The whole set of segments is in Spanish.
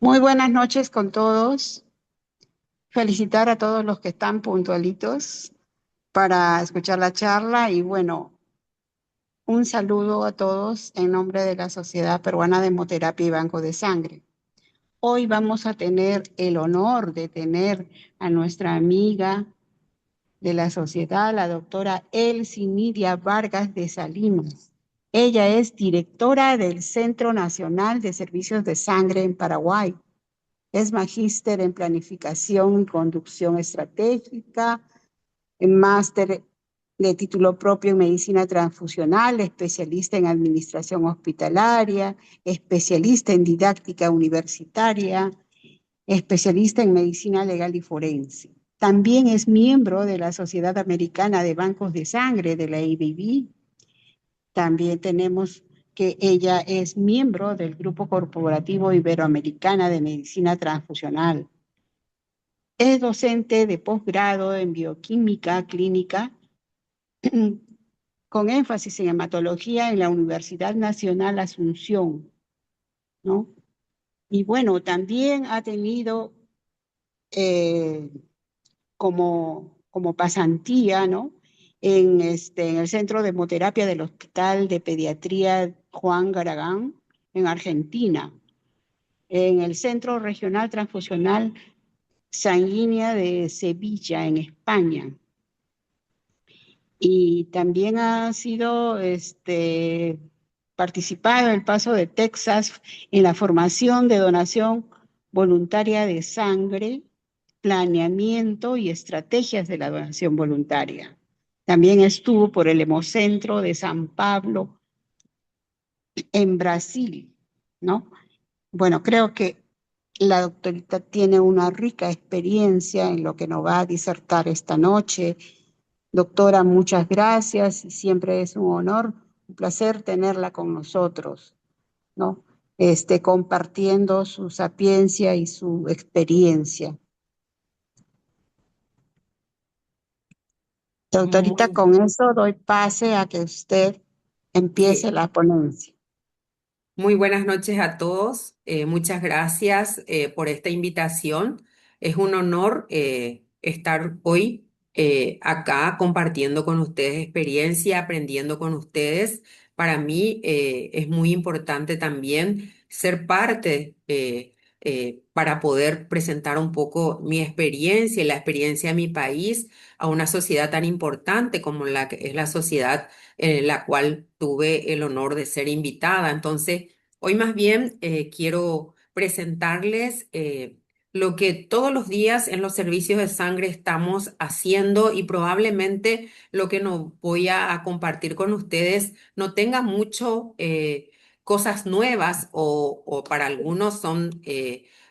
Muy buenas noches con todos. Felicitar a todos los que están puntualitos para escuchar la charla y bueno, un saludo a todos en nombre de la Sociedad Peruana de Hemoterapia y Banco de Sangre. Hoy vamos a tener el honor de tener a nuestra amiga de la sociedad, la doctora Elsie Nidia Vargas de Salinas. Ella es directora del Centro Nacional de Servicios de Sangre en Paraguay. Es magíster en planificación y conducción estratégica, máster de título propio en medicina transfusional, especialista en administración hospitalaria, especialista en didáctica universitaria, especialista en medicina legal y forense. También es miembro de la Sociedad Americana de Bancos de Sangre, de la ABB. También tenemos que ella es miembro del Grupo Corporativo Iberoamericana de Medicina Transfusional. Es docente de posgrado en bioquímica clínica con énfasis en hematología en la Universidad Nacional Asunción, ¿no? Y bueno, también ha tenido eh, como pasantía, ¿no? En el Centro de Hemoterapia del Hospital de Pediatría Juan Garagán, en Argentina, en el Centro Regional Transfusional Sanguínea de Sevilla, en España. Y también ha sido participado en el Paso de Texas en la formación de donación voluntaria de sangre, planeamiento y estrategias de la donación voluntaria. También estuvo por el Hemocentro de San Pablo en Brasil, ¿no? Bueno, creo que la doctorita tiene una rica experiencia en lo que nos va a disertar esta noche. Doctora, muchas gracias y siempre es un honor, un placer tenerla con nosotros, ¿no? Compartiendo su sapiencia y su experiencia. Doctorita, Muy, con eso doy pase a que usted empiece eh, la ponencia. muy buenas noches a todos. Muchas gracias por esta invitación. Es un honor estar hoy acá compartiendo con ustedes experiencia, aprendiendo con ustedes. Para mí es muy importante también ser parte para poder presentar un poco mi experiencia y la experiencia de mi país a una sociedad tan importante como la que es la sociedad en la cual tuve el honor de ser invitada. Entonces, hoy más bien quiero presentarles lo que todos los días en los servicios de sangre estamos haciendo y probablemente lo que no voy a compartir con ustedes no tenga mucho cosas nuevas o para algunos son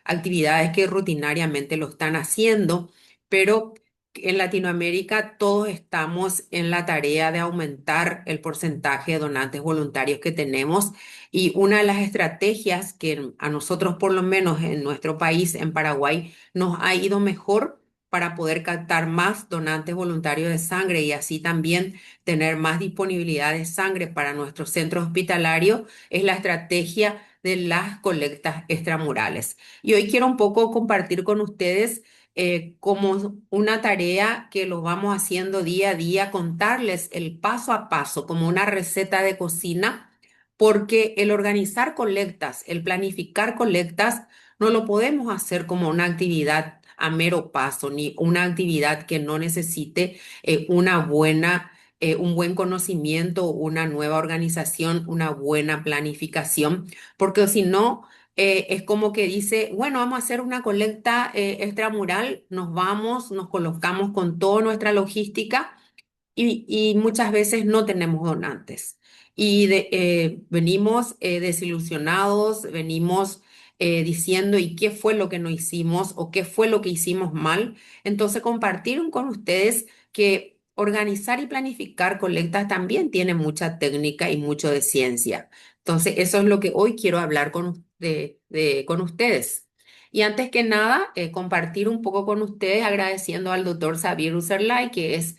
actividades que rutinariamente lo están haciendo, pero en Latinoamérica todos estamos en la tarea de aumentar el porcentaje de donantes voluntarios que tenemos y una de las estrategias que a nosotros, por lo menos en nuestro país, en Paraguay, nos ha ido mejor para poder captar más donantes voluntarios de sangre y así también tener más disponibilidad de sangre para nuestros centros hospitalarios, es la estrategia de las colectas extramurales. Y hoy quiero un poco compartir con ustedes como una tarea que lo vamos haciendo día a día, contarles el paso a paso, como una receta de cocina, porque el organizar colectas, el planificar colectas, no lo podemos hacer como una actividad a mero paso, ni una actividad que no necesite un buen conocimiento, una nueva organización, una buena planificación, porque si no es como que dice, bueno, vamos a hacer una colecta extramural, nos vamos, nos colocamos con toda nuestra logística y muchas veces no tenemos donantes. Venimos desilusionados, venimos diciendo, ¿y qué fue lo que no hicimos o qué fue lo que hicimos mal? Entonces, compartir con ustedes que organizar y planificar colectas también tiene mucha técnica y mucho de ciencia. Entonces, eso es lo que hoy quiero hablar con ustedes. Y antes que nada, compartir un poco con ustedes agradeciendo al doctor Xavier Userlay, que es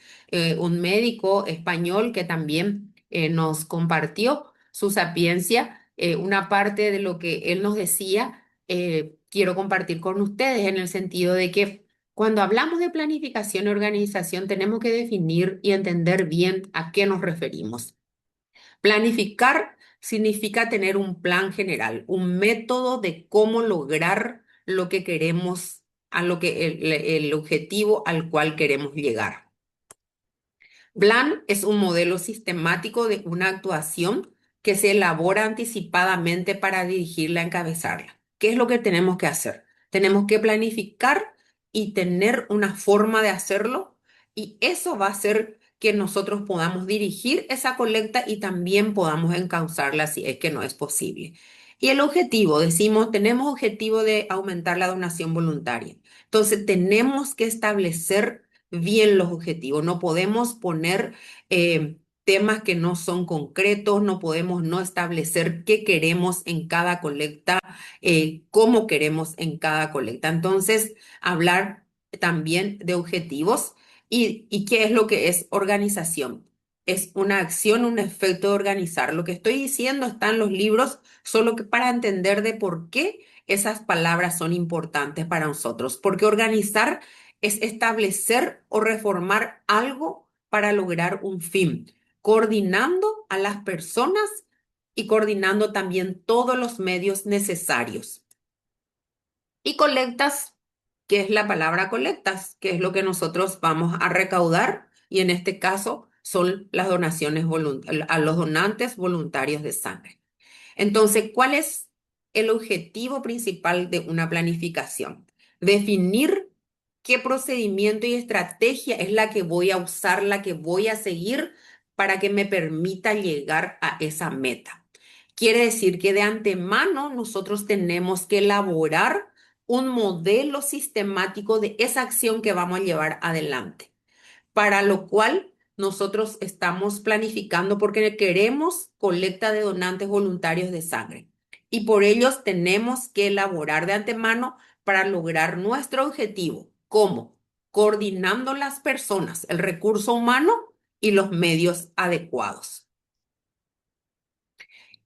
un médico español que también nos compartió su sapiencia, una parte de lo que él nos decía. quiero compartir con ustedes en el sentido de que cuando hablamos de planificación y organización tenemos que definir y entender bien a qué nos referimos. Planificar significa tener un plan general, un método de cómo lograr lo que queremos, a lo que el objetivo al cual queremos llegar. Plan es un modelo sistemático de una actuación que se elabora anticipadamente para dirigirla, encabezarla. ¿Qué es lo que tenemos que hacer? Tenemos que planificar y tener una forma de hacerlo, y eso va a hacer que nosotros podamos dirigir esa colecta y también podamos encauzarla si es que no es posible. Y el objetivo, decimos, tenemos objetivo de aumentar la donación voluntaria. Entonces, tenemos que establecer bien los objetivos. No podemos poner temas que no son concretos, no podemos no establecer qué queremos en cada colecta, cómo queremos en cada colecta. Entonces, hablar también de objetivos y qué es lo que es organización. Es una acción, un efecto de organizar. Lo que estoy diciendo está en los libros, solo que para entender de por qué esas palabras son importantes para nosotros. Porque organizar es establecer o reformar algo para lograr un fin, coordinando a las personas y coordinando también todos los medios necesarios. Y colectas, ¿qué es la palabra colectas? Que es lo que nosotros vamos a recaudar, y en este caso son las donaciones a los donantes voluntarios de sangre. Entonces, ¿cuál es el objetivo principal de una planificación? Definir qué procedimiento y estrategia es la que voy a usar, la que voy a seguir para que me permita llegar a esa meta. Quiere decir que de antemano nosotros tenemos que elaborar un modelo sistemático de esa acción que vamos a llevar adelante, para lo cual nosotros estamos planificando porque queremos colecta de donantes voluntarios de sangre. Y por ellos tenemos que elaborar de antemano para lograr nuestro objetivo. ¿Cómo? Coordinando las personas, el recurso humano y los medios adecuados.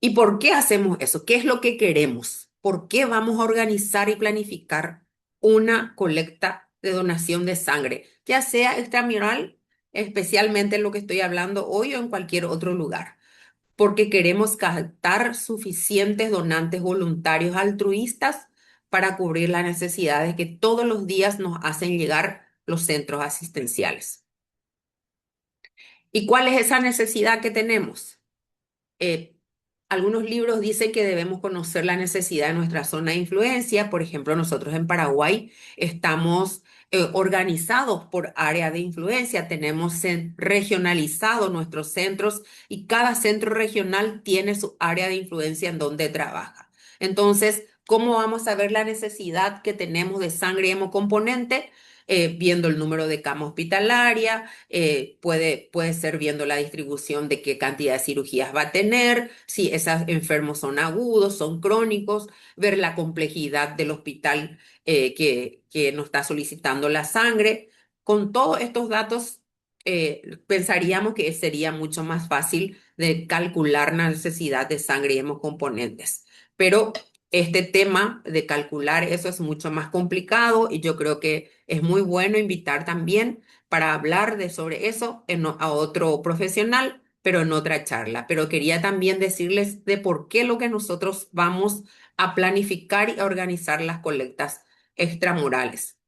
¿Y por qué hacemos eso? ¿Qué es lo que queremos? ¿Por qué vamos a organizar y planificar una colecta de donación de sangre, ya sea extramural, especialmente en lo que estoy hablando hoy, o en cualquier otro lugar? Porque queremos captar suficientes donantes voluntarios altruistas para cubrir las necesidades que todos los días nos hacen llegar los centros asistenciales. ¿Y cuál es esa necesidad que tenemos? eh, Algunos libros dicen que debemos conocer la necesidad de nuestra zona de influencia. Por ejemplo, nosotros en Paraguay estamos organizados por área de influencia. Tenemos regionalizados nuestros centros, y cada centro regional tiene su área de influencia en donde trabaja. Entonces, ¿cómo vamos a ver la necesidad que tenemos de sangre hemocomponente? Viendo el número de cama hospitalaria, puede ser viendo la distribución de qué cantidad de cirugías va a tener, si esos enfermos son agudos, son crónicos, ver la complejidad del hospital que nos está solicitando la sangre. Con todos estos datos, pensaríamos que sería mucho más fácil de calcular la necesidad de sangre y hemocomponentes. Pero este tema de calcular eso es mucho más complicado, y yo creo que es muy bueno invitar también para hablar sobre eso a otro profesional, pero en otra charla. Pero quería también decirles de por qué lo que nosotros vamos a planificar y a organizar las colectas extramurales.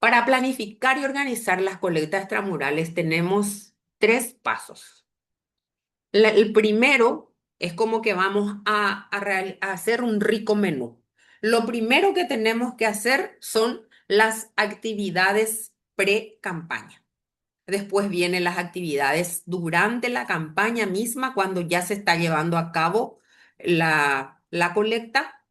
Para planificar y organizar las colectas extramurales tenemos tres pasos. El primero es como que vamos a hacer un rico menú. Lo primero que tenemos que hacer son las actividades pre-campaña. Después vienen las actividades durante la campaña misma, cuando ya se está llevando a cabo la colecta.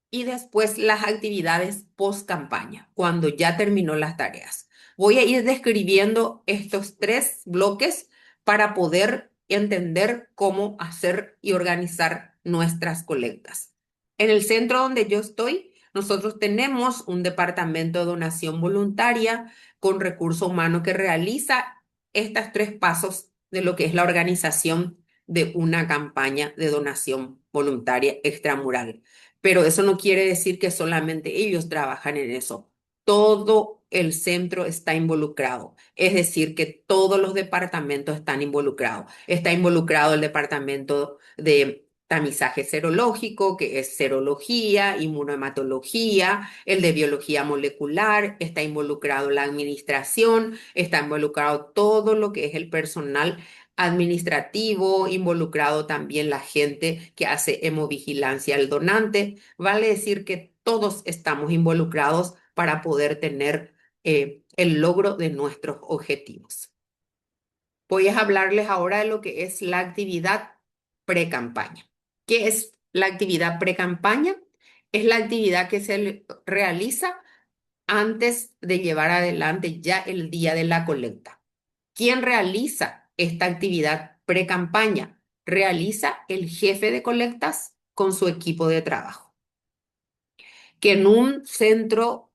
Y después las actividades post campaña, cuando ya terminó las tareas. Voy a ir describiendo estos tres bloques para poder entender cómo hacer y organizar nuestras colectas. En el centro donde yo estoy, nosotros tenemos un departamento de donación voluntaria con recurso humano que realiza estos tres pasos de lo que es la organización de una campaña de donación voluntaria extramural. pero eso no quiere decir que solamente ellos trabajan en eso. Todo el centro está involucrado, es decir, que todos los departamentos están involucrados. Está involucrado el departamento de tamizaje serológico, que es serología, inmunohematología, el de biología molecular, está involucrado la administración, está involucrado todo lo que es el personal administrativo, involucrado también la gente que hace hemovigilancia al donante. Vale decir que todos estamos involucrados para poder tener el logro de nuestros objetivos. Voy a hablarles ahora de lo que es la actividad pre-campaña. ¿Qué es la actividad pre-campaña? Es la actividad que se realiza antes de llevar adelante ya el día de la colecta. ¿Quién realiza esta actividad pre-campaña? Realiza el jefe de colectas con su equipo de trabajo. Que en un centro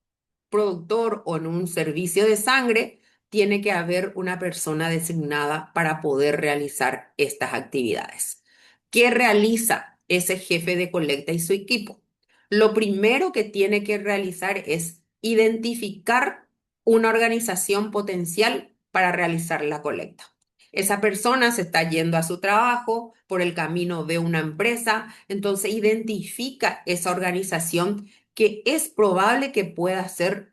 productor o en un servicio de sangre tiene que haber una persona designada para poder realizar estas actividades. ¿Qué realiza ese jefe de colecta y su equipo? Lo primero que tiene que realizar es identificar una organización potencial para realizar la colecta. Esa persona se está yendo a su trabajo, por el camino ve una empresa, entonces identifica esa organización que es probable que pueda ser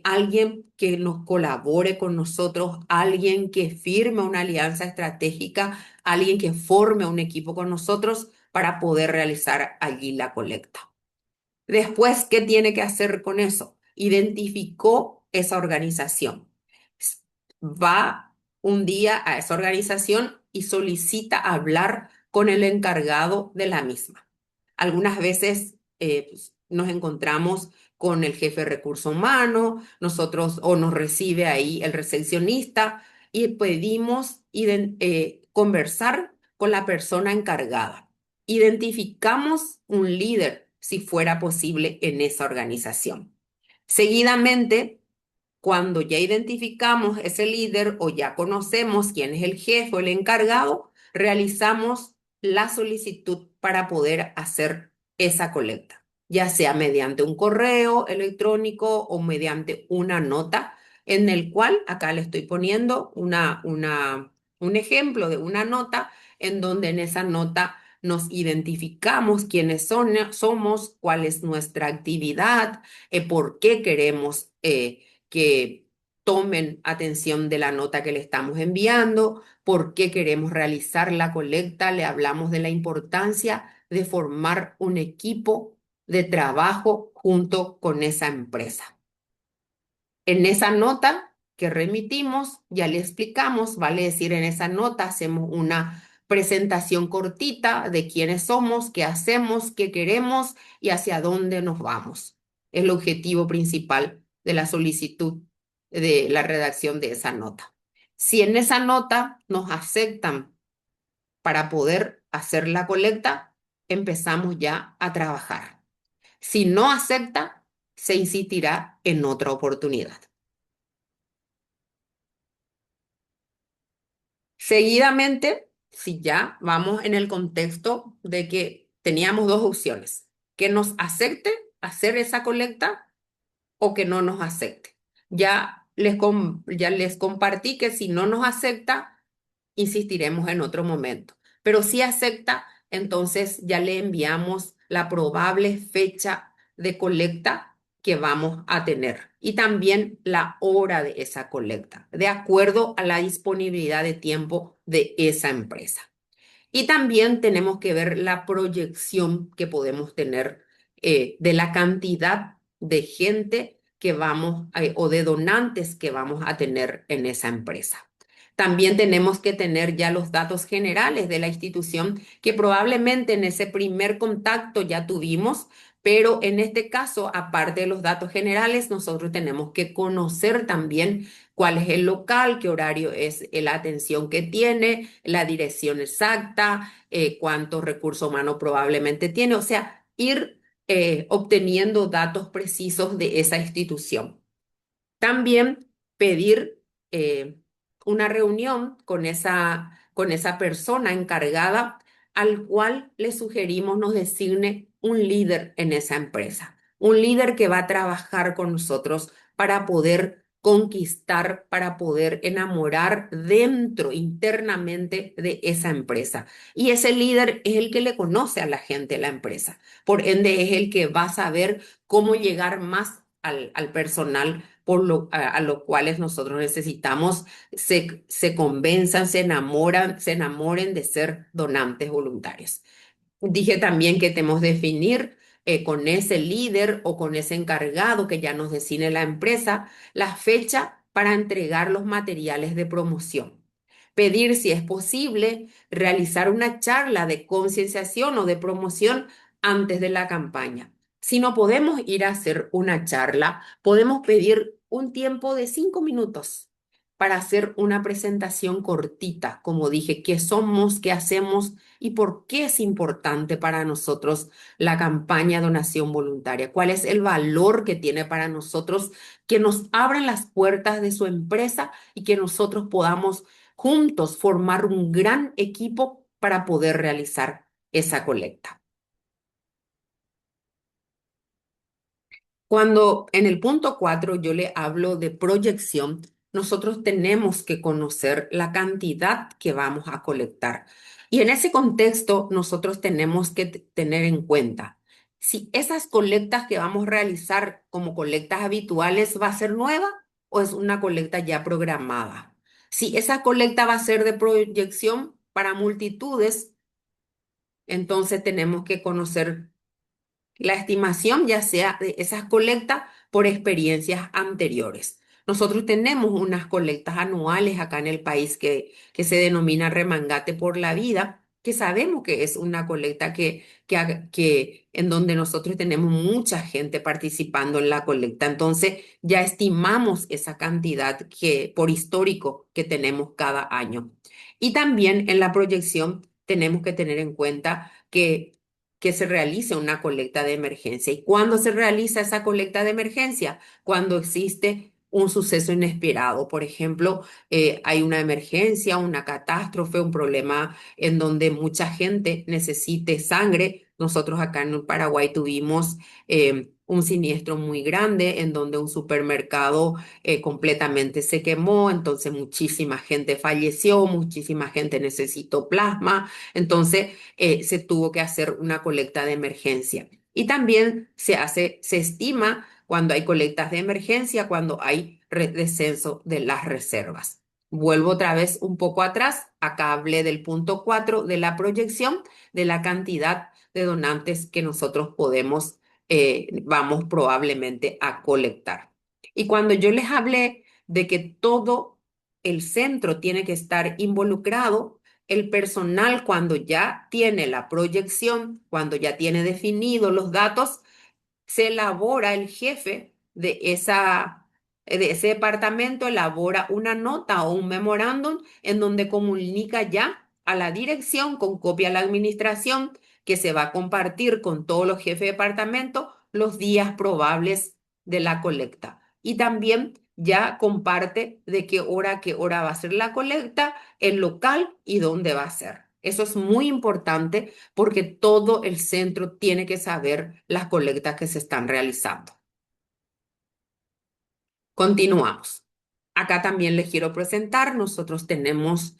alguien que nos colabore con nosotros, alguien que firme una alianza estratégica, alguien que forme un equipo con nosotros para poder realizar allí la colecta. Después, ¿qué tiene que hacer con eso? Identificó esa organización. Va un día a esa organización y solicita hablar con el encargado de la misma. Algunas veces pues, nos encontramos con el jefe de recursos humanos, nosotros o nos recibe ahí el recepcionista y pedimos conversar con la persona encargada. Identificamos un líder, si fuera posible, en esa organización. Seguidamente, cuando ya identificamos ese líder o ya conocemos quién es el jefe o el encargado, realizamos la solicitud para poder hacer esa colecta, ya sea mediante un correo electrónico o mediante una nota, en el cual acá le estoy poniendo un ejemplo de una nota en donde en esa nota nos identificamos quiénes somos, cuál es nuestra actividad, por qué queremos que tomen atención de la nota que le estamos enviando, por qué queremos realizar la colecta, le hablamos de la importancia de formar un equipo de trabajo junto con esa empresa. En esa nota que remitimos, ya le explicamos, vale decir, en esa nota hacemos una presentación cortita de quiénes somos, qué hacemos, qué queremos y hacia dónde nos vamos. Es el objetivo principal de la solicitud de la redacción de esa nota. Si en esa nota nos aceptan para poder hacer la colecta, empezamos ya a trabajar. Si no acepta, se insistirá en otra oportunidad. Seguidamente, si ya vamos en el contexto de que teníamos dos opciones, que nos acepte hacer esa colecta o que no nos acepte. Ya les compartí que si no nos acepta, insistiremos en otro momento. Pero si acepta, entonces ya le enviamos la probable fecha de colecta que vamos a tener y también la hora de esa colecta, de acuerdo a la disponibilidad de tiempo de esa empresa. Y también tenemos que ver la proyección que podemos tener de la cantidad de gente que vamos o de donantes que vamos a tener en esa empresa. También tenemos que tener ya los datos generales de la institución que probablemente en ese primer contacto ya tuvimos, pero en este caso, aparte de los datos generales, nosotros tenemos que conocer también cuál es el local, qué horario es la atención que tiene, la dirección exacta, cuántos recursos humanos probablemente tiene, o sea, ir obteniendo datos precisos de esa institución. También pedir una reunión con esa persona encargada al cual le sugerimos nos designe un líder en esa empresa, un líder que va a trabajar con nosotros para poder conquistar, para poder enamorar dentro, internamente de esa empresa. Y ese líder es el que le conoce a la gente de la empresa. Por ende, es el que va a saber cómo llegar más al personal a los cuales nosotros necesitamos se convenzan, se enamoren de ser donantes voluntarios. Dije también que tenemos que definir con ese líder o con ese encargado que ya nos designe la empresa la fecha para entregar los materiales de promoción. Pedir, si es posible, realizar una charla de concienciación o de promoción antes de la campaña. Si no podemos ir a hacer una charla, podemos pedir un tiempo de 5 minutos para hacer una presentación cortita, como dije, qué somos, qué hacemos y por qué es importante para nosotros la campaña de donación voluntaria, cuál es el valor que tiene para nosotros, que nos abran las puertas de su empresa y que nosotros podamos juntos formar un gran equipo para poder realizar esa colecta. Cuando en el punto 4 yo le hablo de proyección, nosotros tenemos que conocer la cantidad que vamos a colectar. Y en ese contexto, nosotros tenemos que tener en cuenta si esas colectas que vamos a realizar como colectas habituales va a ser nueva o es una colecta ya programada. Si esa colecta va a ser de proyección para multitudes, entonces tenemos que conocer la estimación ya sea de esas colectas por experiencias anteriores. Nosotros tenemos unas colectas anuales acá en el país que se denomina Remangate por la Vida, que sabemos que es una colecta que en donde nosotros tenemos mucha gente participando en la colecta. Entonces ya estimamos esa cantidad que por histórico que tenemos cada año. Y también en la proyección tenemos que tener en cuenta que se realice una colecta de emergencia. ¿Y cuándo se realiza esa colecta de emergencia? Cuando existe un suceso inesperado. Por ejemplo, hay una emergencia, una catástrofe, un problema en donde mucha gente necesite sangre. Nosotros acá en Paraguay tuvimos un siniestro muy grande en donde un supermercado completamente se quemó, entonces muchísima gente falleció, muchísima gente necesitó plasma. Entonces, se tuvo que hacer una colecta de emergencia. Y también se estima cuando hay colectas de emergencia, cuando hay descenso de las reservas. Vuelvo otra vez un poco atrás. Acá hablé del punto 4 de la proyección de la cantidad de donantes que nosotros vamos probablemente a colectar. Y cuando yo les hablé de que todo el centro tiene que estar involucrado, el personal cuando ya tiene la proyección, cuando ya tiene definidos los datos, se elabora el jefe de ese departamento, elabora una nota o un memorándum en donde comunica ya a la dirección con copia a la administración que se va a compartir con todos los jefes de departamento los días probables de la colecta. Y también ya comparte de qué hora va a ser la colecta, el local y dónde va a ser. Eso es muy importante porque todo el centro tiene que saber las colectas que se están realizando. Continuamos. Acá también les quiero presentar, nosotros tenemos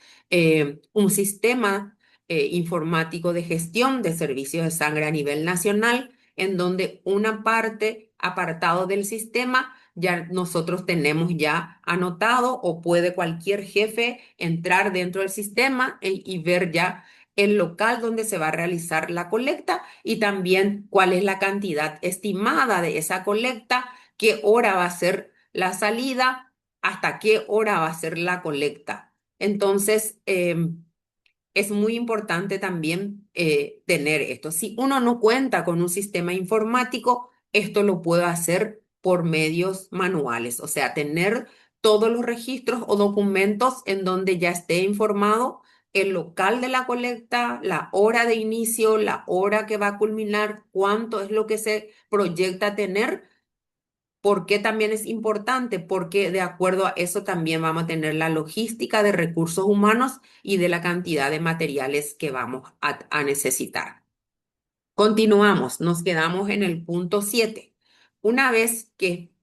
un sistema informático de gestión de servicios de sangre a nivel nacional, en donde una parte, apartado del sistema, ya nosotros tenemos ya anotado o puede cualquier jefe entrar dentro del sistema y ver ya el local donde se va a realizar la colecta y también cuál es la cantidad estimada de esa colecta, qué hora va a ser la salida, hasta qué hora va a ser la colecta. Entonces, es muy importante también tener esto. Si uno no cuenta con un sistema informático, esto lo puede hacer por medios manuales, o sea, tener todos los registros o documentos en donde ya esté informado el local de la colecta, la hora de inicio, la hora que va a culminar, cuánto es lo que se proyecta tener ¿Por qué también es importante? Porque de acuerdo a eso también vamos a tener la logística de recursos humanos y de la cantidad de materiales que vamos a necesitar. Continuamos, nos quedamos en el punto 7. Una vez que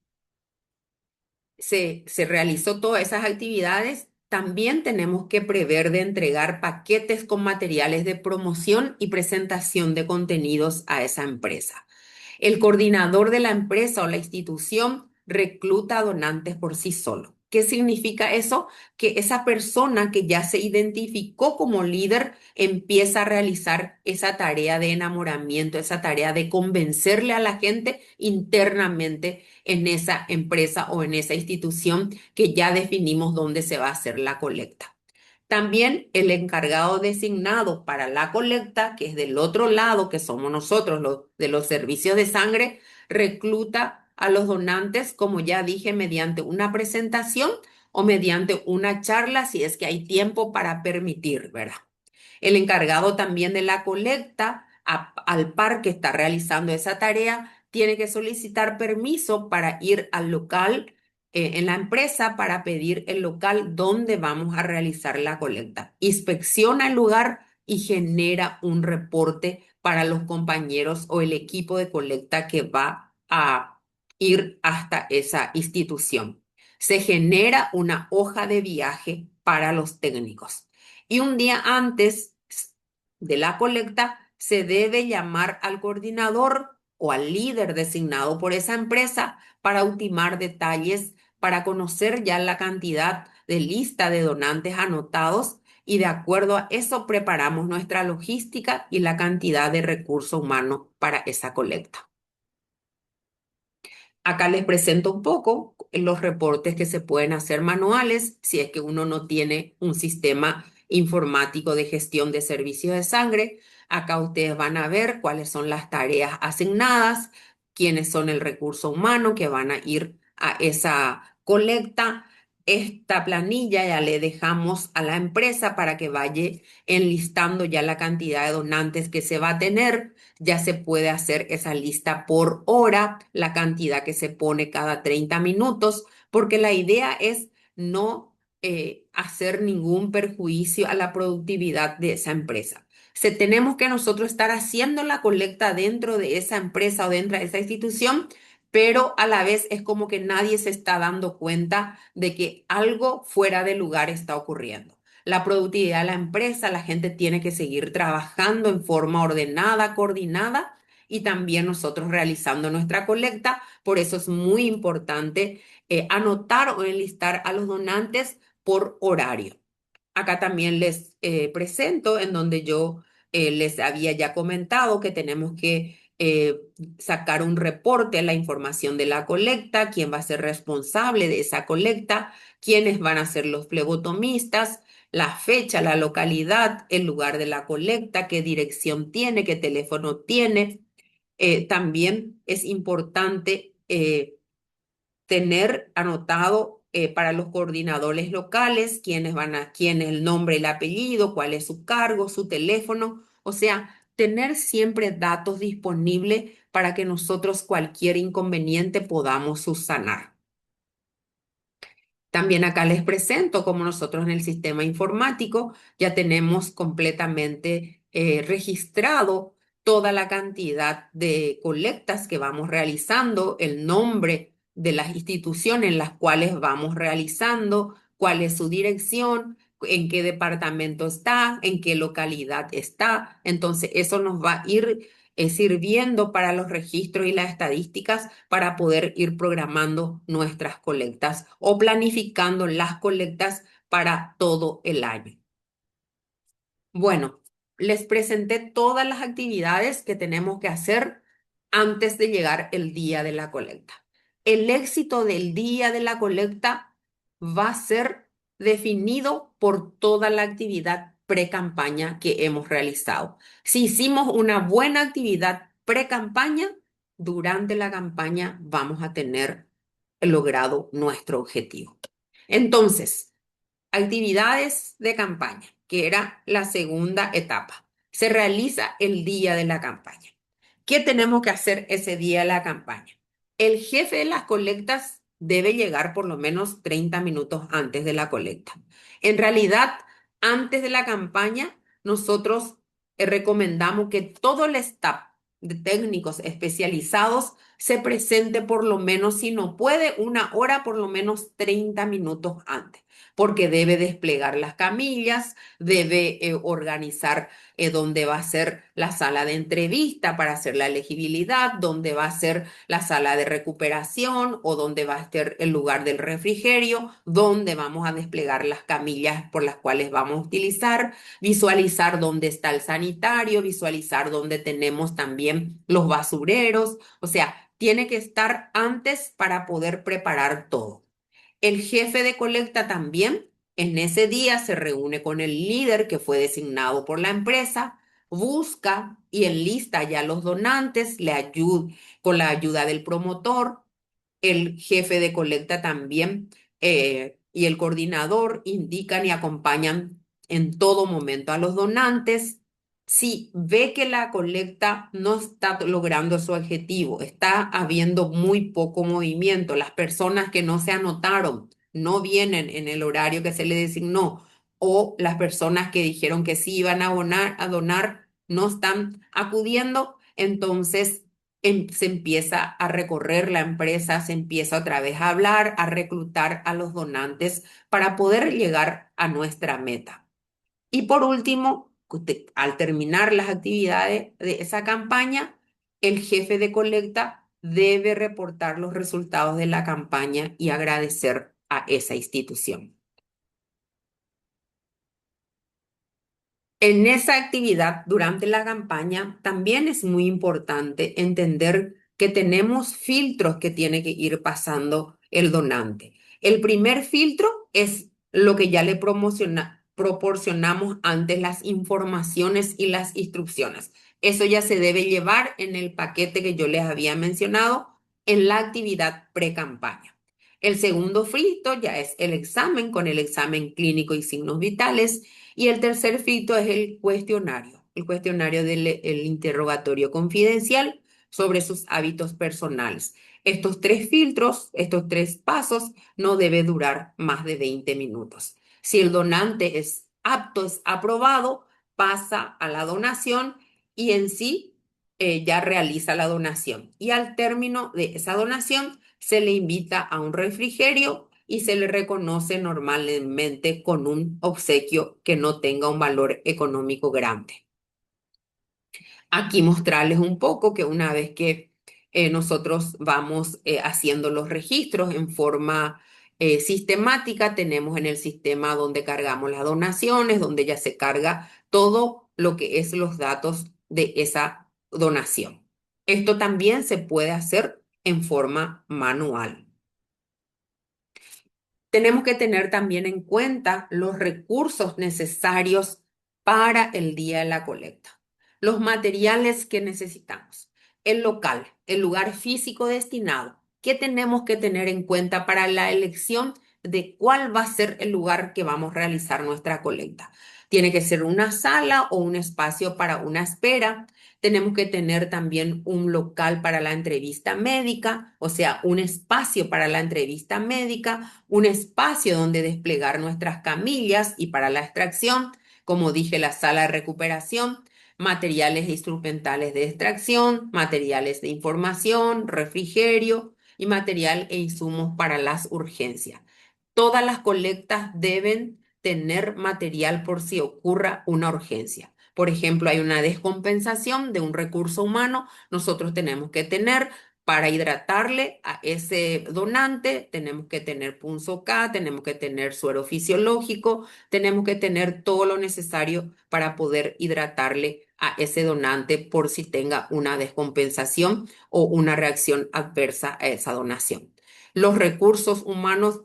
se realizó todas esas actividades, también tenemos que prever de entregar paquetes con materiales de promoción y presentación de contenidos a esa empresa. El coordinador de la empresa o la institución recluta donantes por sí solo. ¿Qué significa eso? Que esa persona que ya se identificó como líder empieza a realizar esa tarea de enamoramiento, esa tarea de convencerle a la gente internamente en esa empresa o en esa institución que ya definimos dónde se va a hacer la colecta. También el encargado designado para la colecta, que es del otro lado, que somos nosotros, los de los servicios de sangre, recluta a los donantes, como ya dije, mediante una presentación o mediante una charla, si es que hay tiempo para permitir, ¿verdad? El encargado también de la colecta, al par que está realizando esa tarea, tiene que solicitar permiso para ir al local en la empresa para pedir el local donde vamos a realizar la colecta. Inspecciona el lugar y genera un reporte para los compañeros o el equipo de colecta que va a ir hasta esa institución. Se genera una hoja de viaje para los técnicos. Y un día antes de la colecta se debe llamar al coordinador o al líder designado por esa empresa para ultimar detalles, para conocer ya la cantidad de lista de donantes anotados y de acuerdo a eso preparamos nuestra logística y la cantidad de recursos humanos para esa colecta. Acá les presento un poco los reportes que se pueden hacer manuales si es que uno no tiene un sistema informático de gestión de servicios de sangre. Acá ustedes van a ver cuáles son las tareas asignadas, quiénes son el recurso humano que van a ir a esa colecta. Esta planilla ya le dejamos a la empresa para que vaya enlistando ya la cantidad de donantes que se va a tener. Ya se puede hacer esa lista por hora, la cantidad que se pone cada 30 minutos, porque la idea es no hacer ningún perjuicio a la productividad de esa empresa. Tenemos que nosotros estar haciendo la colecta dentro de esa empresa o dentro de esa institución, pero a la vez es como que nadie se está dando cuenta de que algo fuera de lugar está ocurriendo. La productividad de la empresa, la gente tiene que seguir trabajando en forma ordenada, coordinada y también nosotros realizando nuestra colecta. Por eso es muy importante anotar o enlistar a los donantes por horario. Acá también les presento en donde yo les había ya comentado que tenemos que sacar un reporte, la información de la colecta, quién va a ser responsable de esa colecta, quiénes van a ser los flebotomistas, la fecha, la localidad, el lugar de la colecta, qué dirección tiene, qué teléfono tiene. También es importante tener anotado para los coordinadores locales quién es el nombre, el apellido, cuál es su cargo, su teléfono, o sea, tener siempre datos disponibles para que nosotros cualquier inconveniente podamos subsanar. También acá les presento cómo nosotros en el sistema informático ya tenemos completamente registrado toda la cantidad de colectas que vamos realizando, el nombre de las instituciones en las cuales vamos realizando, cuál es su dirección, en qué departamento está, en qué localidad está. Entonces, eso nos va a ir sirviendo para los registros y las estadísticas para poder ir programando nuestras colectas o planificando las colectas para todo el año. Bueno, les presenté todas las actividades que tenemos que hacer antes de llegar el día de la colecta. El éxito del día de la colecta va a ser definido por toda la actividad pre-campaña que hemos realizado. Si hicimos una buena actividad pre-campaña, durante la campaña vamos a tener logrado nuestro objetivo. Entonces, actividades de campaña, que era la segunda etapa. Se realiza el día de la campaña. ¿Qué tenemos que hacer ese día de la campaña? El jefe de las colectas debe llegar por lo menos 30 minutos antes de la colecta. En realidad, antes de la campaña, nosotros recomendamos que todo el staff de técnicos especializados se presente por lo menos, si no puede, una hora, por lo menos 30 minutos antes, porque debe desplegar las camillas, debe organizar dónde va a ser la sala de entrevista para hacer la elegibilidad, dónde va a ser la sala de recuperación o dónde va a estar el lugar del refrigerio, dónde vamos a desplegar las camillas por las cuales vamos a utilizar, visualizar dónde está el sanitario, visualizar dónde tenemos también los basureros, o sea, tiene que estar antes para poder preparar todo. El jefe de colecta también en ese día se reúne con el líder que fue designado por la empresa, busca y enlista ya a los donantes, le ayuda con la ayuda del promotor. El jefe de colecta también y el coordinador indican y acompañan en todo momento a los donantes. Si ve que la colecta no está logrando su objetivo, está habiendo muy poco movimiento, las personas que no se anotaron no vienen en el horario que se les designó, o las personas que dijeron que sí iban a donar no están acudiendo, entonces se empieza a recorrer la empresa, se empieza otra vez a hablar, a reclutar a los donantes para poder llegar a nuestra meta. Y por último, al terminar las actividades de esa campaña, el jefe de colecta debe reportar los resultados de la campaña y agradecer a esa institución. En esa actividad, durante la campaña, también es muy importante entender que tenemos filtros que tiene que ir pasando el donante. El primer filtro es lo que ya le proporcionamos antes, las informaciones y las instrucciones. Eso ya se debe llevar en el paquete que yo les había mencionado en la actividad pre-campaña. El segundo filtro ya es el examen con el examen clínico y signos vitales. Y el tercer filtro es el cuestionario del el interrogatorio confidencial sobre sus hábitos personales. Estos tres filtros, estos tres pasos, no debe durar más de 20 minutos. Si el donante es apto, es aprobado, pasa a la donación y en sí ya realiza la donación. Y al término de esa donación se le invita a un refrigerio y se le reconoce normalmente con un obsequio que no tenga un valor económico grande. Aquí mostrarles un poco que una vez que nosotros vamos haciendo los registros en forma sistemática, tenemos en el sistema donde cargamos las donaciones, donde ya se carga todo lo que es los datos de esa donación. Esto también se puede hacer en forma manual. Tenemos que tener también en cuenta los recursos necesarios para el día de la colecta, los materiales que necesitamos, el local, el lugar físico destinado. ¿Qué tenemos que tener en cuenta para la elección de cuál va a ser el lugar que vamos a realizar nuestra colecta? Tiene que ser una sala o un espacio para una espera. Tenemos que tener también un local para la entrevista médica, o sea, un espacio para la entrevista médica, un espacio donde desplegar nuestras camillas y para la extracción, como dije, la sala de recuperación, materiales instrumentales de extracción, materiales de información, refrigerio y material e insumos para las urgencias. Todas las colectas deben tener material por si ocurra una urgencia. Por ejemplo, hay una descompensación de un recurso humano, nosotros tenemos que tener para hidratarle a ese donante, tenemos que tener punzo K, tenemos que tener suero fisiológico, tenemos que tener todo lo necesario para poder hidratarle a ese donante por si tenga una descompensación o una reacción adversa a esa donación. Los recursos humanos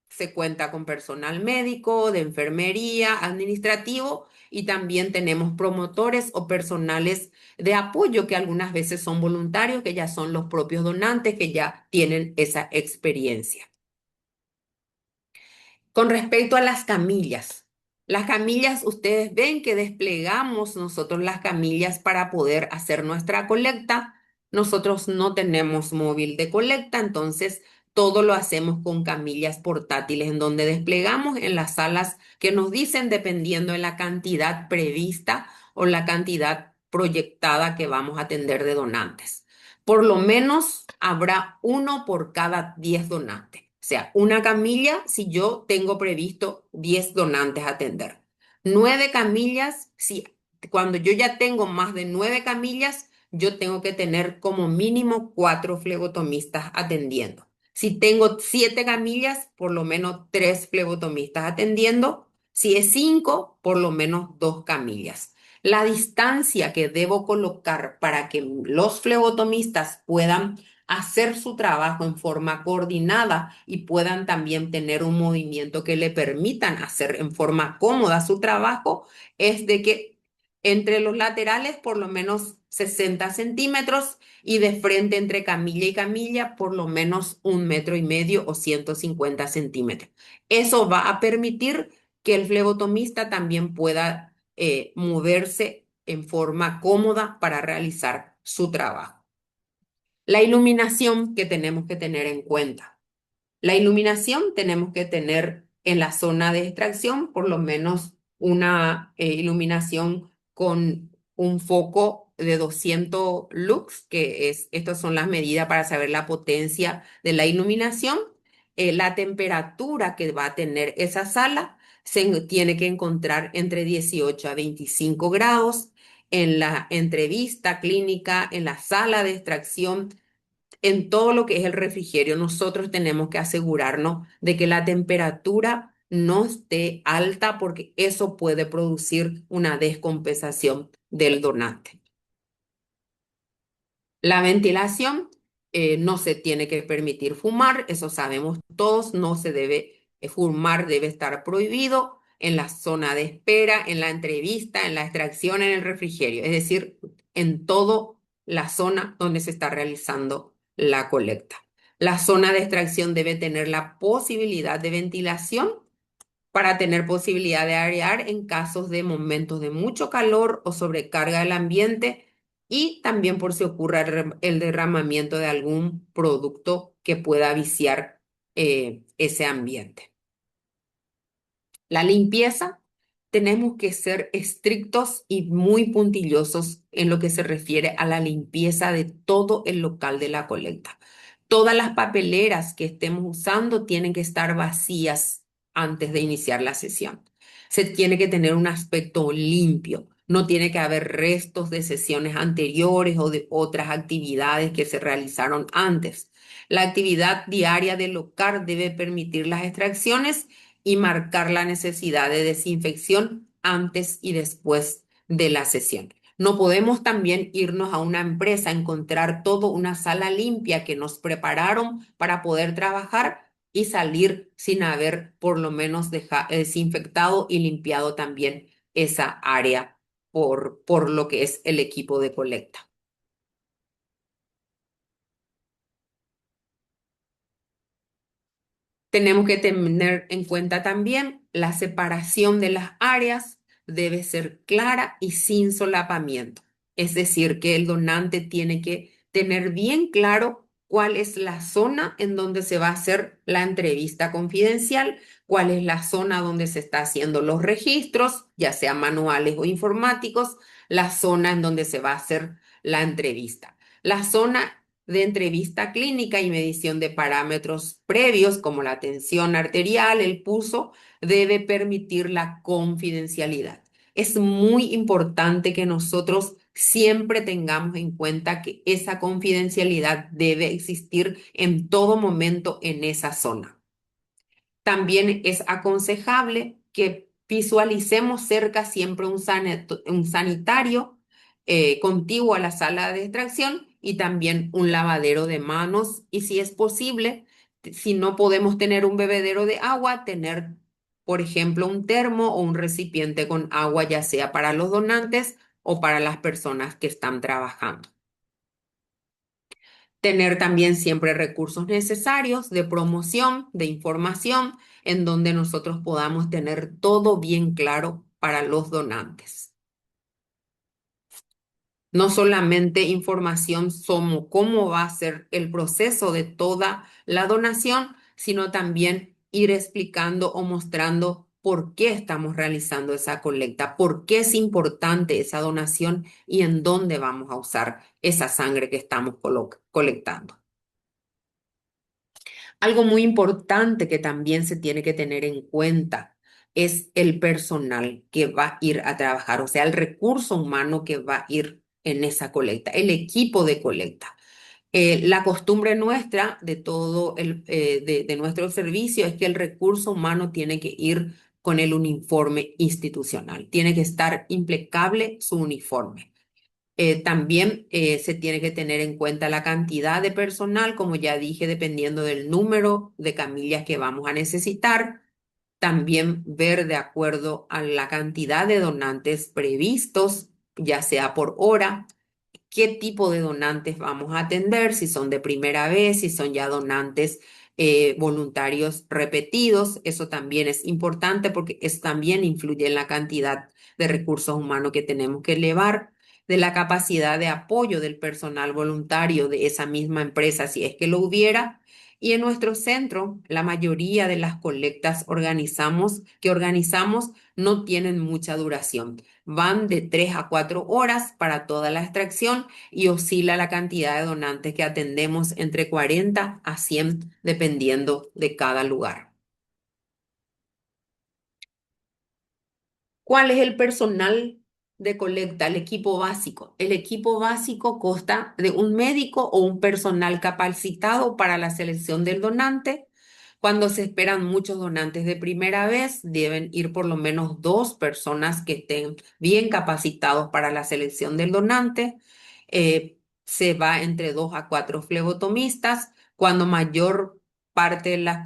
se cuenta con personal médico, de enfermería, administrativo y también tenemos promotores o personales de apoyo que algunas veces son voluntarios, que ya son los propios donantes, que ya tienen esa experiencia. Con respecto a las camillas, ustedes ven que desplegamos nosotros las camillas para poder hacer nuestra colecta. nosotros no tenemos móvil de colecta, entonces todo lo hacemos con camillas portátiles en donde desplegamos en las salas que nos dicen dependiendo de la cantidad prevista o la cantidad proyectada que vamos a atender de donantes. Por lo menos habrá uno por cada 10 donantes. O sea, una camilla si yo tengo previsto 10 donantes a atender. 9 camillas si cuando yo ya tengo más de 9 camillas, yo tengo que tener como mínimo 4 flebotomistas atendiendo. Si tengo 7 camillas, por lo menos 3 flebotomistas atendiendo. Si es 5, por lo menos 2 camillas. La distancia que debo colocar para que los flebotomistas puedan hacer su trabajo en forma coordinada y puedan también tener un movimiento que le permitan hacer en forma cómoda su trabajo es de que entre los laterales por lo menos 60 centímetros y de frente entre camilla y camilla por lo menos 1,5 metros o 150 centímetros. Eso va a permitir que el flebotomista también pueda moverse en forma cómoda para realizar su trabajo. La iluminación que tenemos que tener en cuenta. La iluminación tenemos que tener en la zona de extracción por lo menos una iluminación con un foco de 200 lux, estas son las medidas para saber la potencia de la iluminación. La temperatura que va a tener esa sala se tiene que encontrar entre 18 a 25 grados. En la entrevista clínica, en la sala de extracción, en todo lo que es el refrigerio, nosotros tenemos que asegurarnos de que la temperatura no esté alta porque eso puede producir una descompensación del donante. La ventilación, no se tiene que permitir fumar, eso sabemos todos, no se debe fumar, debe estar prohibido en la zona de espera, en la entrevista, en la extracción, en el refrigerio, es decir, en toda la zona donde se está realizando la colecta. La zona de extracción debe tener la posibilidad de ventilación para tener posibilidad de airear en casos de momentos de mucho calor o sobrecarga del ambiente y también por si ocurre el derramamiento de algún producto que pueda viciar ese ambiente. La limpieza, tenemos que ser estrictos y muy puntillosos en lo que se refiere a la limpieza de todo el local de la colecta. Todas las papeleras que estemos usando tienen que estar vacías antes de iniciar la sesión. Se tiene que tener un aspecto limpio. No tiene que haber restos de sesiones anteriores o de otras actividades que se realizaron antes. La actividad diaria del local debe permitir las extracciones y marcar la necesidad de desinfección antes y después de la sesión. No podemos también irnos a una empresa, encontrar todo una sala limpia que nos prepararon para poder trabajar y salir sin haber por lo menos desinfectado y limpiado también esa área por lo que es el equipo de colecta. Tenemos que tener en cuenta también la separación de las áreas debe ser clara y sin solapamiento. Es decir, que el donante tiene que tener bien claro cuál es la zona en donde se va a hacer la entrevista confidencial, cuál es la zona donde se está haciendo los registros, ya sean manuales o informáticos, la zona en donde se va a hacer la entrevista. La zona de entrevista clínica y medición de parámetros previos como la tensión arterial, el pulso, debe permitir la confidencialidad. Es muy importante que nosotros siempre tengamos en cuenta que esa confidencialidad debe existir en todo momento en esa zona. También es aconsejable que visualicemos cerca siempre un sanitario contiguo a la sala de extracción y también un lavadero de manos y si es posible, si no podemos tener un bebedero de agua, tener, por ejemplo, un termo o un recipiente con agua, ya sea para los donantes o para las personas que están trabajando. Tener también siempre recursos necesarios de promoción, de información, en donde nosotros podamos tener todo bien claro para los donantes. No solamente información sobre cómo va a ser el proceso de toda la donación, sino también ir explicando o mostrando por qué estamos realizando esa colecta, por qué es importante esa donación y en dónde vamos a usar esa sangre que estamos colectando. Algo muy importante que también se tiene que tener en cuenta es el personal que va a ir a trabajar, o sea, el recurso humano que va a ir en esa colecta, el equipo de colecta. La costumbre nuestra de todo de nuestro servicio es que el recurso humano tiene que ir con el uniforme institucional, tiene que estar impecable su uniforme. También se tiene que tener en cuenta la cantidad de personal, como ya dije, dependiendo del número de camillas que vamos a necesitar. También ver de acuerdo a la cantidad de donantes previstos, ya sea por hora, qué tipo de donantes vamos a atender, si son de primera vez, si son ya donantes voluntarios repetidos. Eso también es importante porque eso también influye en la cantidad de recursos humanos que tenemos que elevar, de la capacidad de apoyo del personal voluntario de esa misma empresa, si es que lo hubiera. Y en nuestro centro, la mayoría de las colectas que organizamos no tienen mucha duración. Van de 3 a 4 horas para toda la extracción y oscila la cantidad de donantes que atendemos entre 40 a 100 dependiendo de cada lugar. ¿Cuál es el personal de colecta? El equipo básico. El equipo básico consta de un médico o un personal capacitado para la selección del donante. Cuando se esperan muchos donantes de primera vez, deben ir por lo menos 2 personas que estén bien capacitados para la selección del donante. Se va entre 2 a 4 flebotomistas. Cuando la mayor parte de las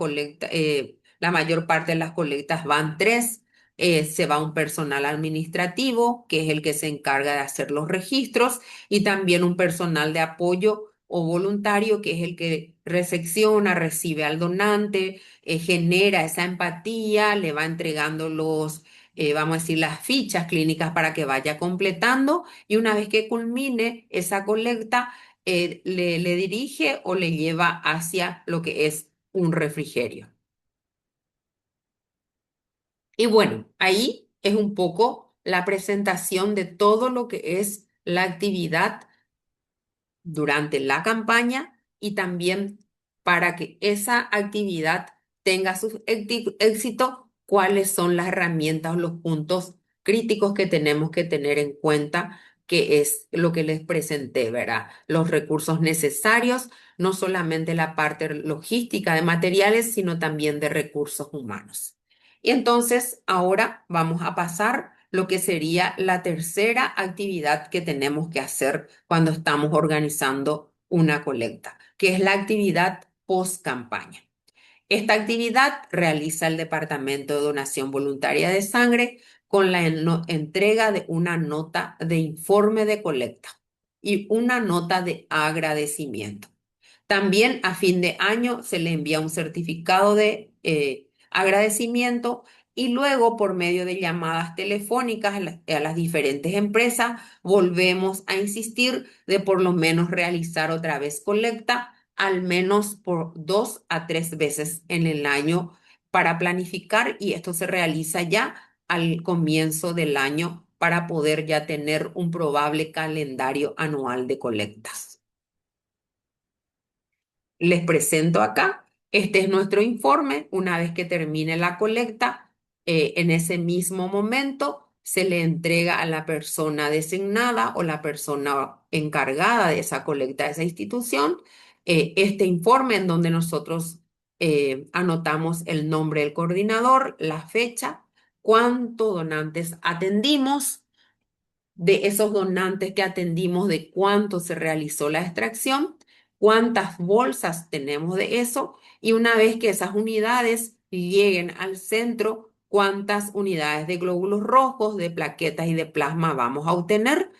colectas van 3, se va un personal administrativo, que es el que se encarga de hacer los registros, y también un personal de apoyo o voluntario, que es el que recepciona, recibe al donante, genera esa empatía, le va entregando vamos a decir, las fichas clínicas para que vaya completando, y una vez que culmine esa colecta, le dirige o le lleva hacia lo que es un refrigerio. Y bueno, ahí es un poco la presentación de todo lo que es la actividad durante la campaña y también para que esa actividad tenga su éxito, cuáles son las herramientas o los puntos críticos que tenemos que tener en cuenta, que es lo que les presenté, ¿verdad? Los recursos necesarios, no solamente la parte logística de materiales, sino también de recursos humanos. Y entonces ahora vamos a pasar lo que sería la tercera actividad que tenemos que hacer cuando estamos organizando una colecta, que es la actividad post campaña. Esta actividad realiza el Departamento de Donación Voluntaria de Sangre con la entrega de una nota de informe de colecta y una nota de agradecimiento. También a fin de año se le envía un certificado de agradecimiento, y luego por medio de llamadas telefónicas a las diferentes empresas volvemos a insistir de por lo menos realizar otra vez colecta al menos por 2 a 3 veces en el año para planificar, y esto se realiza ya al comienzo del año para poder ya tener un probable calendario anual de colectas. Les presento acá. Este es nuestro informe. Una vez que termine la colecta, en ese mismo momento se le entrega a la persona designada o la persona encargada de esa colecta de esa institución este informe en donde nosotros anotamos el nombre del coordinador, la fecha, cuántos donantes atendimos, de esos donantes que atendimos, de cuánto se realizó la extracción, cuántas bolsas tenemos de eso, y una vez que esas unidades lleguen al centro, cuántas unidades de glóbulos rojos, de plaquetas y de plasma vamos a obtener.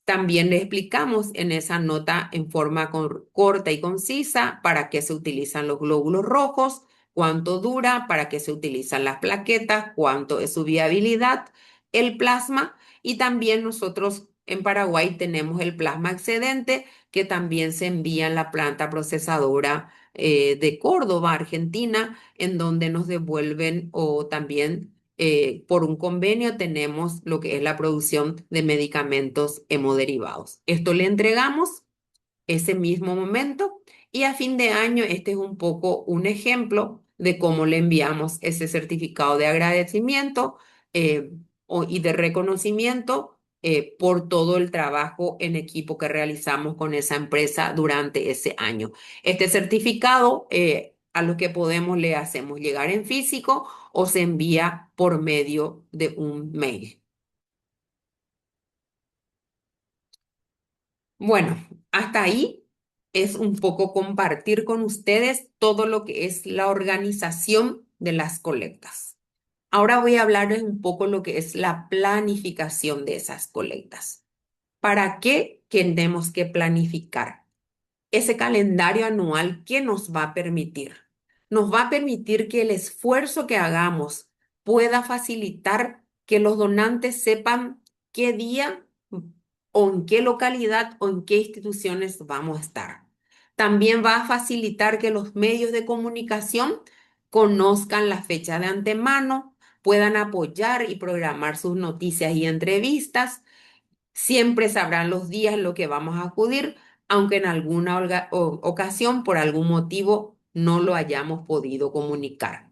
También le explicamos en esa nota en forma corta y concisa para qué se utilizan los glóbulos rojos, cuánto dura, para qué se utilizan las plaquetas, cuánto es su viabilidad, el plasma, y también nosotros en Paraguay tenemos el plasma excedente que también se envía en la planta procesadora de Córdoba, Argentina, en donde nos devuelven o también por un convenio tenemos lo que es la producción de medicamentos hemoderivados. Esto le entregamos ese mismo momento y a fin de año este es un poco un ejemplo de cómo le enviamos ese certificado de agradecimiento eh, y de reconocimiento por todo el trabajo en equipo que realizamos con esa empresa durante ese año. Este certificado a lo que podemos le hacemos llegar en físico o se envía por medio de un mail. Bueno, hasta ahí es un poco compartir con ustedes todo lo que es la organización de las colectas. Ahora voy a hablarles un poco lo que es la planificación de esas colectas. ¿Para qué tenemos que planificar? Ese calendario anual, ¿qué nos va a permitir? Nos va a permitir que el esfuerzo que hagamos pueda facilitar que los donantes sepan qué día o en qué localidad o en qué instituciones vamos a estar. También va a facilitar que los medios de comunicación conozcan la fecha de antemano, puedan apoyar y programar sus noticias y entrevistas. Siempre sabrán los días en los que vamos a acudir, aunque en alguna ocasión, por algún motivo, no lo hayamos podido comunicar.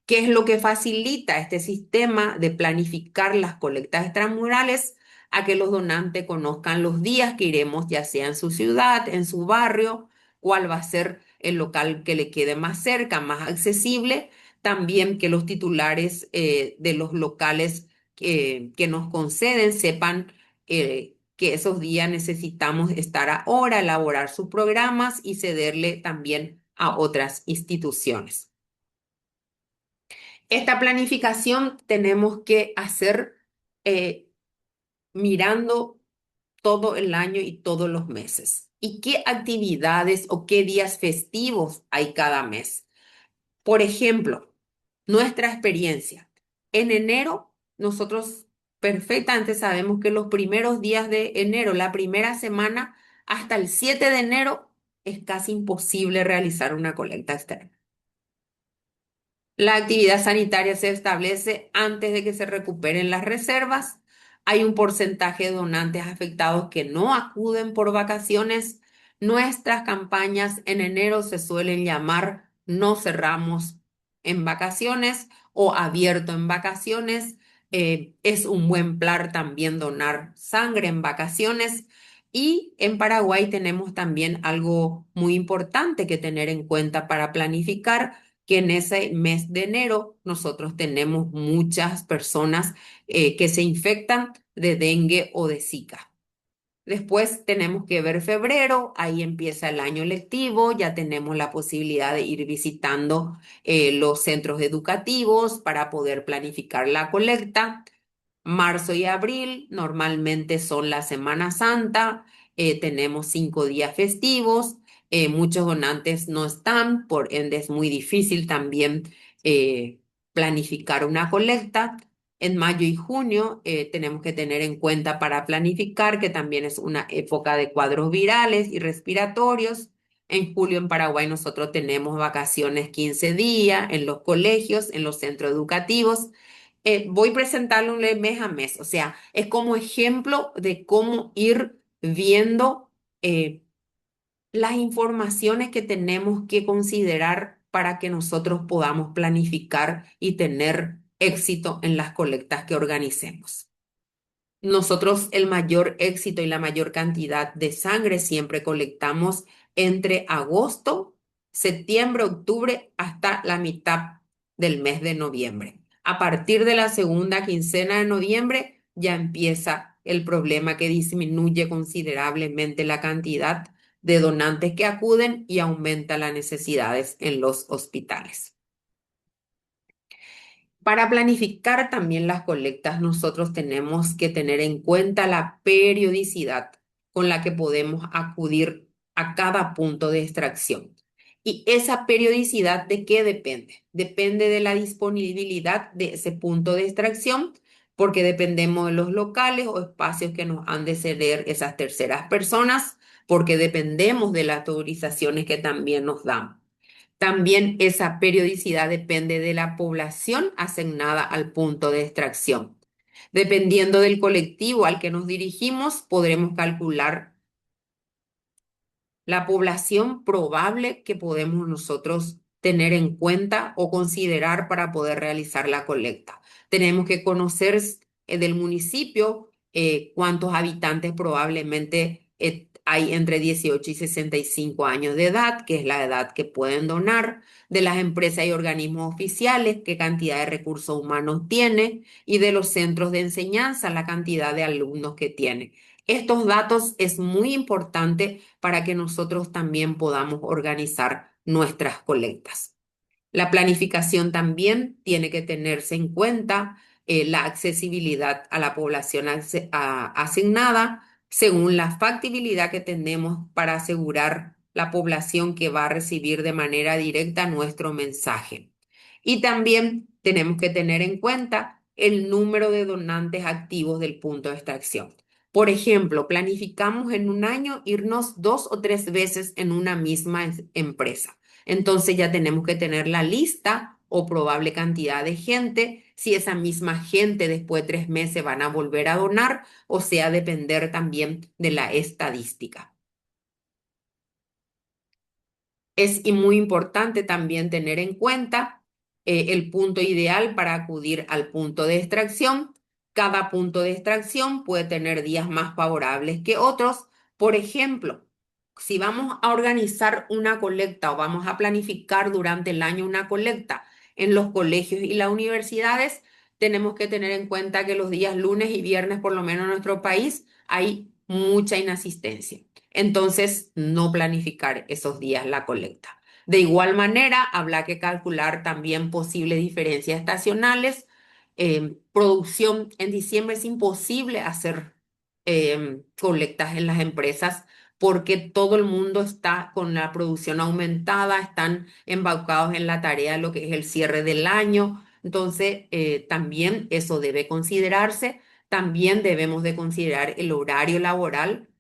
¿Qué es lo que facilita este sistema de planificar las colectas extramurales? A que los donantes conozcan los días que iremos, ya sea en su ciudad, en su barrio, cuál va a ser el local que le quede más cerca, más accesible. También que los titulares de los locales que nos conceden sepan que esos días necesitamos estar ahora, elaborar sus programas y cederle también a otras instituciones. Esta planificación tenemos que hacer eh, mirando todo el año y todos los meses. ¿Y qué actividades o qué días festivos hay cada mes? Por ejemplo, nuestra experiencia. En enero, nosotros perfectamente sabemos que los primeros días de enero, la primera semana, hasta el 7 de enero, es casi imposible realizar una colecta externa. La actividad sanitaria se establece antes de que se recuperen las reservas. Hay un porcentaje de donantes afectados que no acuden por vacaciones. Nuestras campañas en enero se suelen llamar No cerramos en vacaciones o Abierto en vacaciones. Es un buen plan también donar sangre en vacaciones. Y en Paraguay tenemos también algo muy importante que tener en cuenta para planificar que en ese mes de enero nosotros tenemos muchas personas que se infectan de dengue o de Zika. Después tenemos que ver febrero, ahí empieza el año lectivo, ya tenemos la posibilidad de ir visitando los centros educativos para poder planificar la colecta. Marzo y abril normalmente son la Semana Santa, tenemos 5 días festivos, muchos donantes no están, por ende es muy difícil también eh, planificar una colecta. En mayo y junio tenemos que tener en cuenta para planificar que también es una época de cuadros virales y respiratorios. En julio en Paraguay nosotros tenemos vacaciones 15 días en los colegios, en los centros educativos. Voy presentándole mes a mes, o sea, es como ejemplo de cómo ir viendo las informaciones que tenemos que considerar para que nosotros podamos planificar y tener éxito en las colectas que organicemos. Nosotros el mayor éxito y la mayor cantidad de sangre siempre colectamos entre agosto, septiembre, octubre hasta la mitad del mes de noviembre. A partir de la segunda quincena de noviembre ya empieza el problema que disminuye considerablemente la cantidad de donantes que acuden y aumenta las necesidades en los hospitales. Para planificar también las colectas, nosotros tenemos que tener en cuenta la periodicidad con la que podemos acudir a cada punto de extracción. ¿Y esa periodicidad de qué depende? Depende de la disponibilidad de ese punto de extracción porque dependemos de los locales o espacios que nos han de ceder esas terceras personas, porque dependemos de las autorizaciones que también nos dan. También esa periodicidad depende de la población asignada al punto de extracción. Dependiendo del colectivo al que nos dirigimos, podremos calcular la población probable que podemos nosotros tener en cuenta o considerar para poder realizar la colecta. Tenemos que conocer del municipio cuántos habitantes probablemente hay entre 18 y 65 años de edad, que es la edad que pueden donar, de las empresas y organismos oficiales, qué cantidad de recursos humanos tiene, y de los centros de enseñanza, la cantidad de alumnos que tiene. Estos datos es muy importante para que nosotros también podamos organizar nuestras colectas. La planificación también tiene que tenerse en cuenta la accesibilidad a la población asignada según la factibilidad que tenemos para asegurar la población que va a recibir de manera directa nuestro mensaje. Y también tenemos que tener en cuenta el número de donantes activos del punto de extracción. Por ejemplo, planificamos en un año irnos 2 o 3 veces en una misma empresa. Entonces ya tenemos que tener la lista o probable cantidad de gente, si esa misma gente después de 3 meses van a volver a donar, o sea, depender también de la estadística. Es muy importante también tener en cuenta el punto ideal para acudir al punto de extracción. Cada punto de extracción puede tener días más favorables que otros. Por ejemplo, si vamos a organizar una colecta o vamos a planificar durante el año una colecta en los colegios y las universidades, tenemos que tener en cuenta que los días lunes y viernes, por lo menos en nuestro país, hay mucha inasistencia. Entonces, no planificar esos días la colecta. De igual manera, habrá que calcular también posibles diferencias estacionales. Producción en diciembre es imposible hacer colectas en las empresas porque todo el mundo está con la producción aumentada, están embaucados en la tarea de lo que es el cierre del año. Entonces, también eso debe considerarse. También debemos de considerar el horario laboral.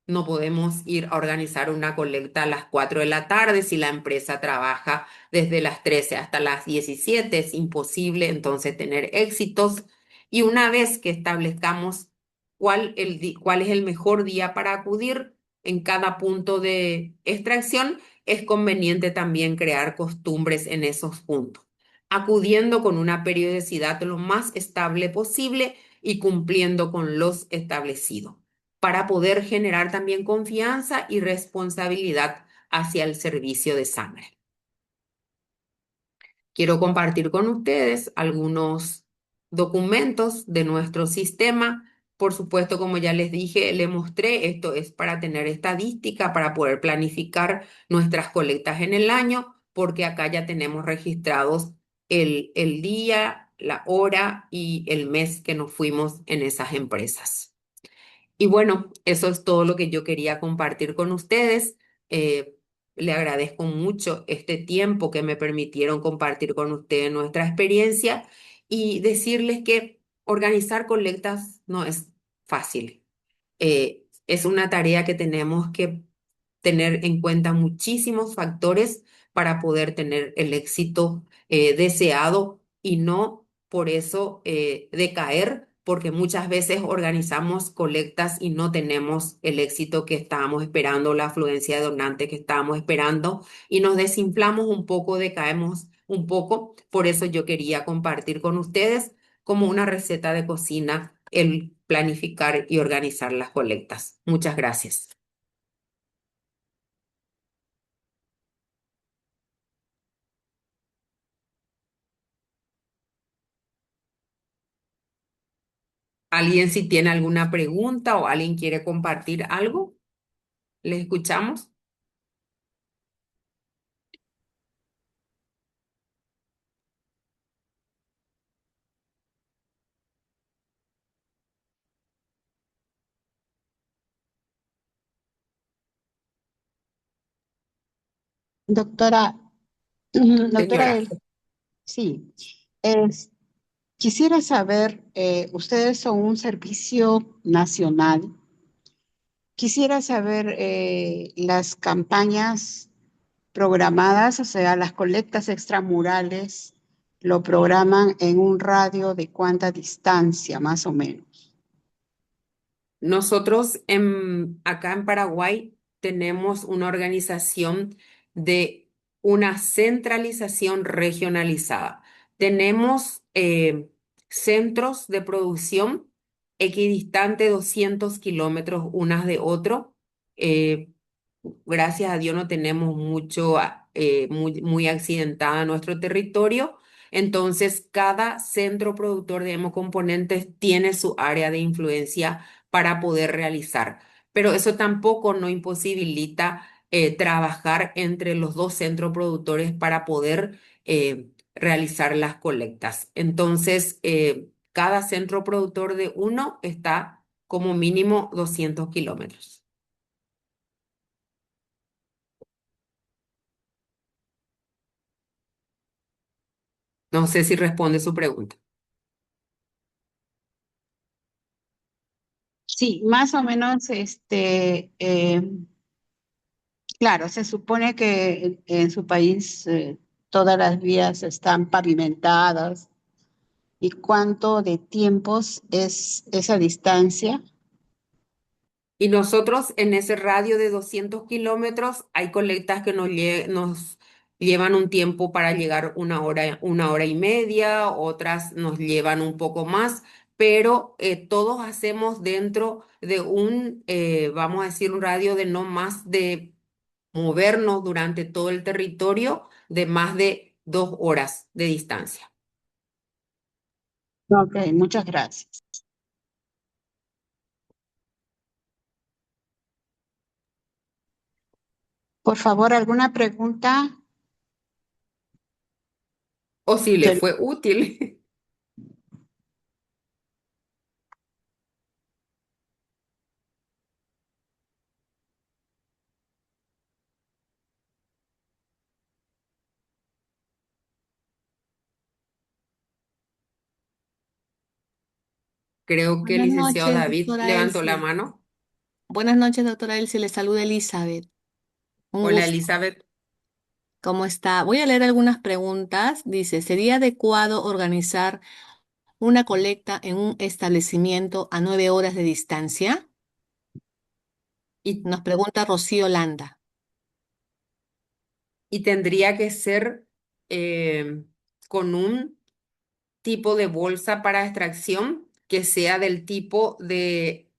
No podemos ir a organizar una colecta a las 4 de la tarde si la empresa trabaja desde las 13 hasta las 17. Es imposible entonces tener éxitos. Y una vez que establezcamos cuál es el mejor día para acudir en cada punto de extracción, es conveniente también crear costumbres en esos puntos, acudiendo con una periodicidad lo más estable posible y cumpliendo con los establecidos para poder generar también confianza y responsabilidad hacia el servicio de sangre. Quiero compartir con ustedes algunos documentos de nuestro sistema. Por supuesto, como ya les dije, les mostré, esto es para tener estadística, para poder planificar nuestras colectas en el año, porque acá ya tenemos registrados el día, la hora y el mes que nos fuimos en esas empresas. Y bueno, eso es todo lo que yo quería compartir con ustedes. Eh, Le agradezco mucho este tiempo que me permitieron compartir con ustedes nuestra experiencia y decirles que organizar colectas no es fácil. Es una tarea que tenemos que tener en cuenta muchísimos factores para poder tener el éxito deseado y no por eso decaer, porque muchas veces organizamos colectas y no tenemos el éxito que estábamos esperando, la afluencia de donantes que estábamos esperando y nos desinflamos un poco, decaemos un poco. Por eso yo quería compartir con ustedes como una receta de cocina el planificar y organizar las colectas. Muchas gracias. ¿Alguien si tiene alguna pregunta o alguien quiere compartir algo? ¿Les escuchamos? Doctora, doctora, Señora. sí, Quisiera saber, ustedes son un servicio nacional. Quisiera saber las campañas programadas, o sea, las colectas extramurales, lo programan en un radio de cuánta distancia, más o menos. Nosotros acá en Paraguay tenemos una organización de una centralización regionalizada. Tenemos centros de producción equidistante 200 kilómetros unas de otro. Eh, Gracias a Dios no tenemos mucho, muy accidentada nuestro territorio. Entonces, cada centro productor de hemocomponentes tiene su área de influencia para poder realizar. Pero eso tampoco no imposibilita trabajar entre los dos centros productores para poder realizar las colectas. Entonces, cada centro productor de uno está como mínimo 200 kilómetros. No sé si responde su pregunta. Sí, más o menos, claro, se supone que en su país todas las vías están pavimentadas. ¿Y cuánto de tiempos es esa distancia? Y nosotros en ese radio de 200 kilómetros hay colectas que nos llevan un tiempo para llegar una hora y media, otras nos llevan un poco más, pero todos hacemos dentro de vamos a decir, un radio de no más de movernos durante todo el territorio de más de 2 horas de distancia. Ok, muchas gracias. Por favor, ¿alguna pregunta? O si le Te- fue útil. Creo que el Buenas licenciado noches, David doctora levantó la Elsie. mano. Buenas noches, doctora Elsie. Le saluda Elizabeth. Un Hola, gusto. Elizabeth. ¿Cómo está? Voy a leer algunas preguntas. Dice, ¿sería adecuado organizar una colecta en un establecimiento a 9 horas de distancia? Y, Nos pregunta Rocío Landa. y tendría que ser eh, con un tipo de bolsa para extracción que sea del tipo de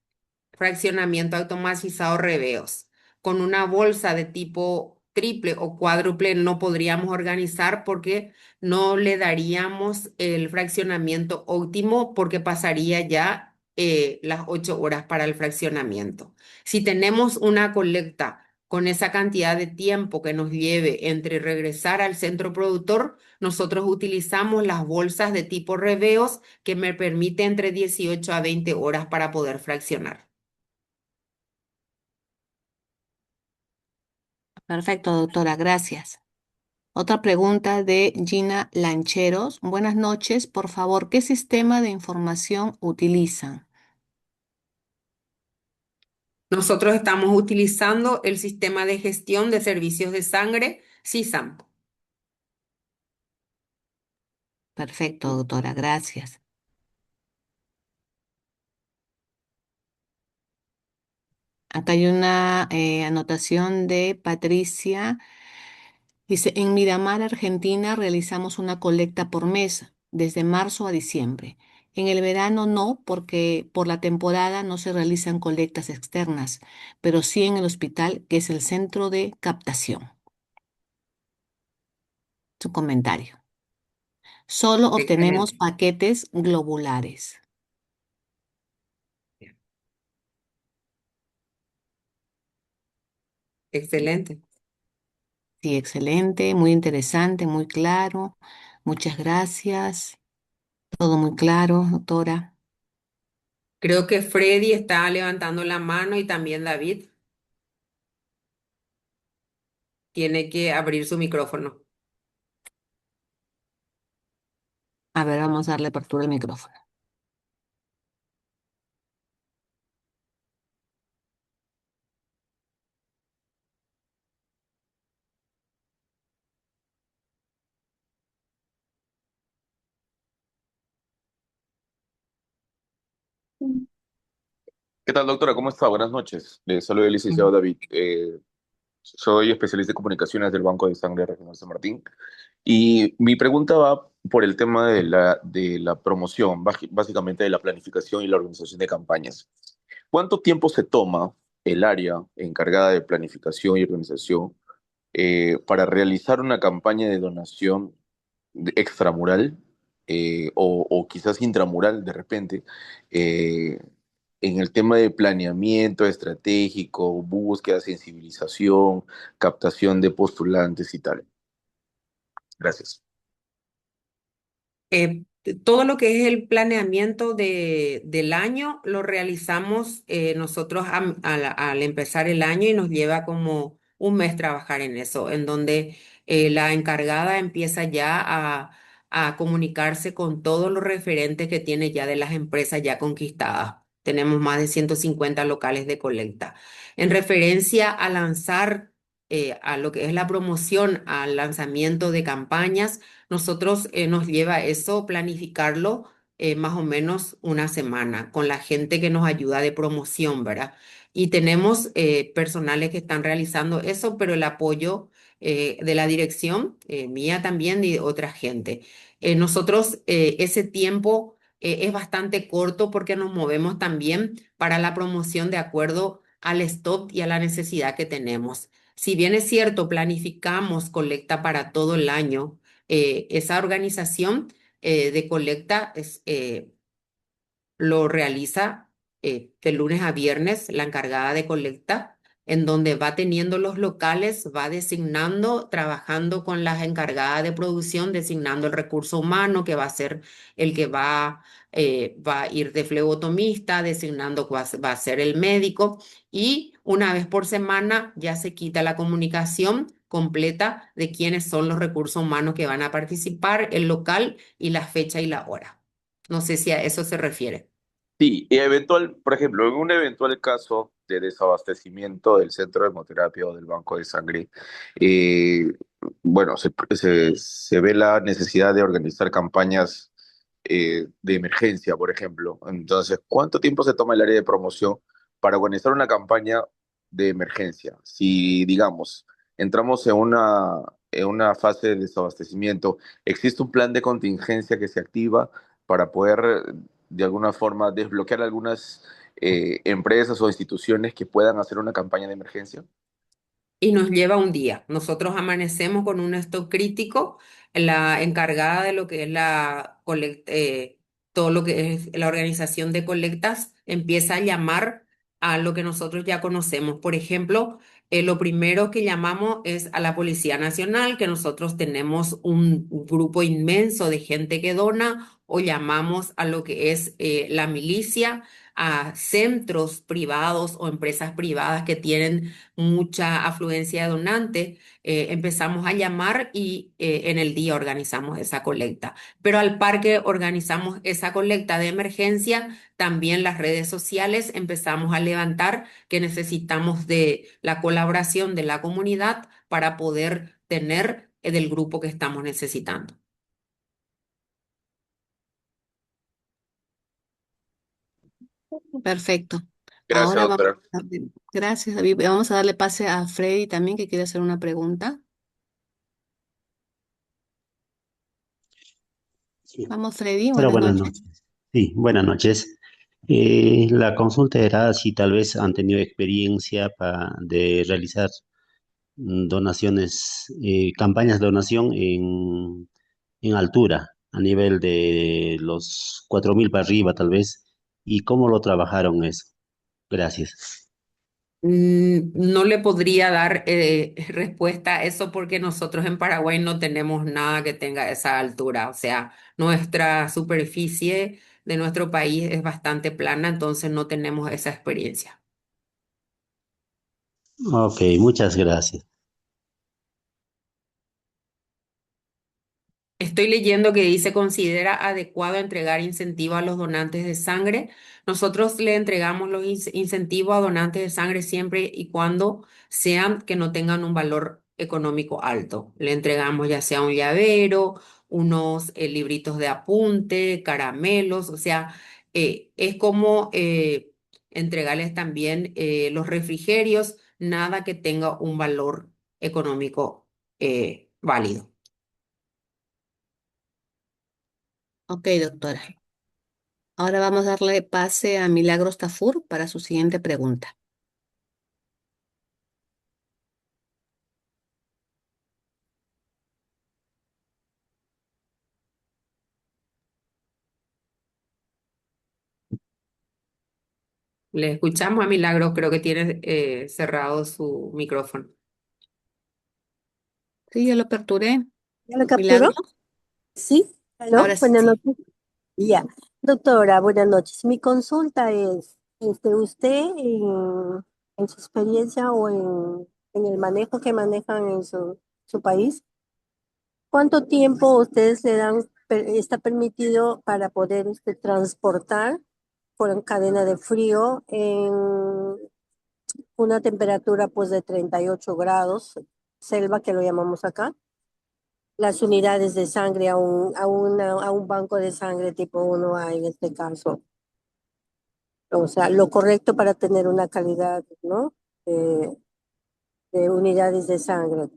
fraccionamiento automatizado Reveos. Con una bolsa de tipo triple o cuádruple no podríamos organizar porque no le daríamos el fraccionamiento óptimo porque pasaría ya las 8 horas para el fraccionamiento. Si tenemos una colecta con esa cantidad de tiempo que nos lleve entre regresar al centro productor, nosotros utilizamos las bolsas de tipo Reveos que me permite entre 18 a 20 horas para poder fraccionar. Perfecto, doctora. Gracias. Otra pregunta de Gina Lancheros. Buenas noches. Por favor, ¿qué sistema de información utilizan? Nosotros estamos utilizando el sistema de gestión de servicios de sangre, SISAM. Perfecto, doctora. Gracias. Acá hay una anotación de Patricia. Dice, en Miramar, Argentina, realizamos una colecta por mes, desde marzo a diciembre. En el verano no, porque por la temporada no se realizan colectas externas, pero sí en el hospital, que es el centro de captación. Su comentario. Solo obtenemos Excelente, paquetes globulares. excelente. Sí, excelente, muy interesante, muy claro. Muchas gracias. Todo muy claro, doctora. Creo que Freddy está levantando la mano y también David tiene que abrir su micrófono. A ver, vamos a darle apertura al micrófono. ¿Qué tal, doctora? ¿Cómo está? Buenas noches. Le saluda el licenciado David. Soy especialista en comunicaciones del Banco de Sangre Regional San Martín. Y mi pregunta va por el tema de la promoción, básicamente de la planificación y la organización de campañas. ¿Cuánto tiempo se toma el área encargada de planificación y organización para realizar una campaña de donación extramural o quizás intramural de repente, eh, en el tema de planeamiento estratégico, búsqueda, sensibilización, captación de postulantes y tal? Gracias. Todo lo que es el planeamiento del año lo realizamos nosotros al empezar el año y nos lleva como un mes trabajar en eso, en donde la encargada empieza ya a comunicarse con todos los referentes que tiene ya de las empresas ya conquistadas. Tenemos más de 150 locales de colecta. En referencia a lanzar a lo que es la promoción, al lanzamiento de campañas. Nosotros nos lleva eso planificarlo más o menos una semana con la gente que nos ayuda de promoción, ¿verdad? Y tenemos personales que están realizando eso, pero el apoyo de la dirección, mía también y de otra gente. Nosotros ese tiempo es bastante corto porque nos movemos también para la promoción de acuerdo al stock y a la necesidad que tenemos. Si bien es cierto, planificamos colecta para todo el año, esa organización de colecta lo realiza de lunes a viernes la encargada de colecta, en donde va teniendo los locales, va designando, trabajando con las encargadas de producción, designando el recurso humano que va a ser el que va a ir de flebotomista, designando que va a ser el médico y una vez por semana ya se quita la comunicación completa de quiénes son los recursos humanos que van a participar, el local y la fecha y la hora. No sé si a eso se refiere. Sí, por ejemplo, en un eventual caso de desabastecimiento del centro de hemoterapia o del banco de sangre, eh, bueno, se ve la necesidad de organizar campañas de emergencia, por ejemplo. Entonces, ¿cuánto tiempo se toma el área de promoción para organizar una campaña de emergencia? Si, digamos, entramos en una fase de desabastecimiento, ¿existe un plan de contingencia que se activa para poder de alguna forma desbloquear algunas empresas o instituciones que puedan hacer una campaña de emergencia? Y nos lleva un día? Nosotros amanecemos con un stock crítico, la encargada de lo que es todo lo que es la organización de colectas empieza a llamar a lo que nosotros ya conocemos. Por ejemplo, lo primero que llamamos es a la Policía Nacional, que nosotros tenemos un grupo inmenso de gente que dona, o llamamos a lo que es la milicia, a centros privados o empresas privadas que tienen mucha afluencia de donantes, empezamos a llamar y en el día organizamos esa colecta. Pero al par que organizamos esa colecta de emergencia, también las redes sociales empezamos a levantar que necesitamos de la colaboración de la comunidad para poder tener del grupo que estamos necesitando. Perfecto. Gracias, Ahora vamos doctora. a gracias, David. Vamos a darle pase a Freddy también, que quiere hacer una pregunta. Sí. Vamos, Freddy, Hola, buenas buenas noches. noches. Sí, buenas noches. La consulta era si tal vez han tenido experiencia de realizar donaciones, campañas de donación en altura, a nivel de los 4.000 para arriba tal vez, y cómo lo trabajaron eso. Gracias. No le podría dar respuesta a eso porque nosotros en Paraguay no tenemos nada que tenga esa altura. O sea, nuestra superficie de nuestro país es bastante plana, entonces no tenemos esa experiencia. Ok, muchas gracias. Estoy leyendo que dice, considera adecuado entregar incentivo a los donantes de sangre. Nosotros le entregamos los incentivos a donantes de sangre siempre y cuando sean que no tengan un valor económico alto. Le entregamos ya sea un llavero, unos libritos de apunte, caramelos, o sea, es como entregarles también los refrigerios, nada que tenga un valor económico válido. Ok, doctora. Ahora vamos a darle pase a Milagros Tafur para su siguiente pregunta. Le escuchamos a Milagro, creo que tiene cerrado su micrófono. Sí, yo lo aperturé. ¿Ya lo capturó? Milagros, Sí, ¿aló? ahora Buenas sí. noches. Ya, doctora, buenas noches. Mi consulta es, usted en su experiencia o en el manejo que manejan en su país, ¿cuánto tiempo ustedes le dan, está permitido para poder transportar por cadena de frío en una temperatura pues de 38 grados, selva que lo llamamos acá? Las unidades de sangre a un banco de sangre tipo 1A en este caso. O sea, lo correcto para tener una calidad, ¿no? De, de unidades de sangre.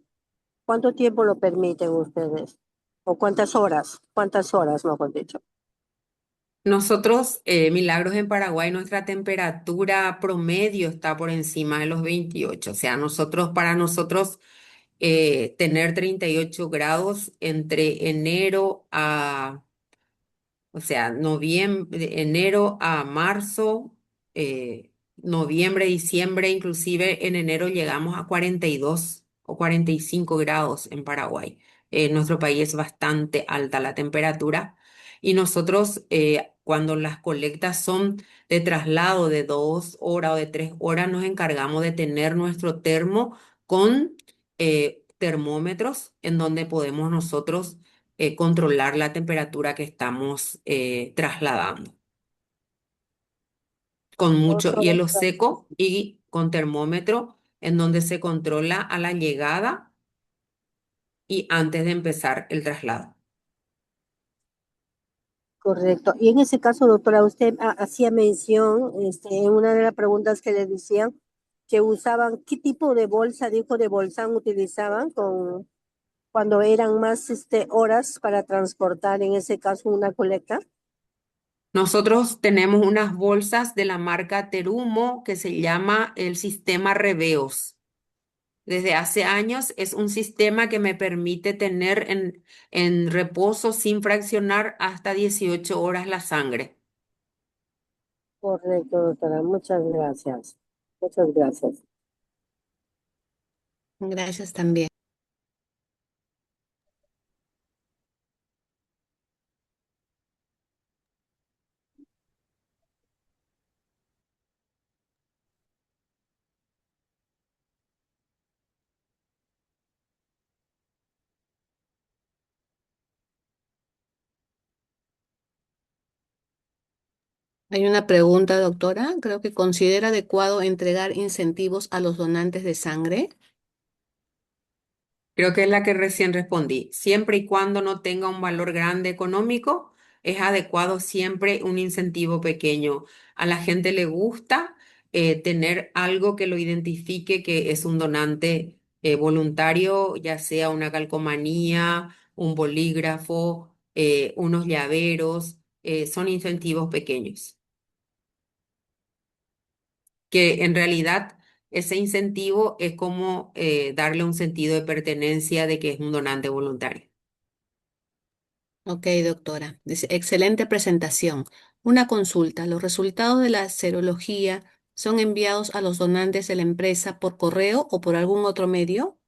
¿Cuánto tiempo lo permiten ustedes? ¿O cuántas horas? ¿Cuántas horas, mejor dicho? Nosotros, Milagros en Paraguay, nuestra temperatura promedio está por encima de los 28. O sea, para nosotros, tener 38 grados entre enero a o sea, de enero a marzo, noviembre, diciembre, inclusive en enero llegamos a 42 o 45 grados en Paraguay. En nuestro país es bastante alta la temperatura y nosotros cuando las colectas son de traslado de 2 horas o de 3 horas, nos encargamos de tener nuestro termo con termómetros en donde podemos nosotros controlar la temperatura que estamos trasladando, con mucho Otro, hielo seco y con termómetro en donde se controla a la llegada y antes de empezar el traslado. correcto. Y en ese caso, doctora, usted hacía mención en una de las preguntas que le decían que usaban, ¿qué tipo de bolsa, dijo, de bolsán utilizaban cuando eran más horas para transportar, en ese caso, una colecta? Nosotros tenemos unas bolsas de la marca Terumo que se llama el sistema Reveos. Desde hace años es un sistema que me permite tener en reposo sin fraccionar hasta 18 horas la sangre. Correcto, doctora. Muchas gracias. Muchas gracias. Gracias también. Hay una pregunta, doctora. Creo que considera adecuado entregar incentivos a los donantes de sangre. Creo que es la que recién respondí. Siempre y cuando no tenga un valor grande económico, es adecuado siempre un incentivo pequeño. A la gente le gusta tener algo que lo identifique que es un donante voluntario, ya sea una calcomanía, un bolígrafo, unos llaveros, son incentivos pequeños que en realidad ese incentivo es como darle un sentido de pertenencia de que es un donante voluntario. Ok, doctora. Dice, excelente presentación. Una consulta. ¿Los resultados de la serología son enviados a los donantes de la empresa por correo o por algún otro medio?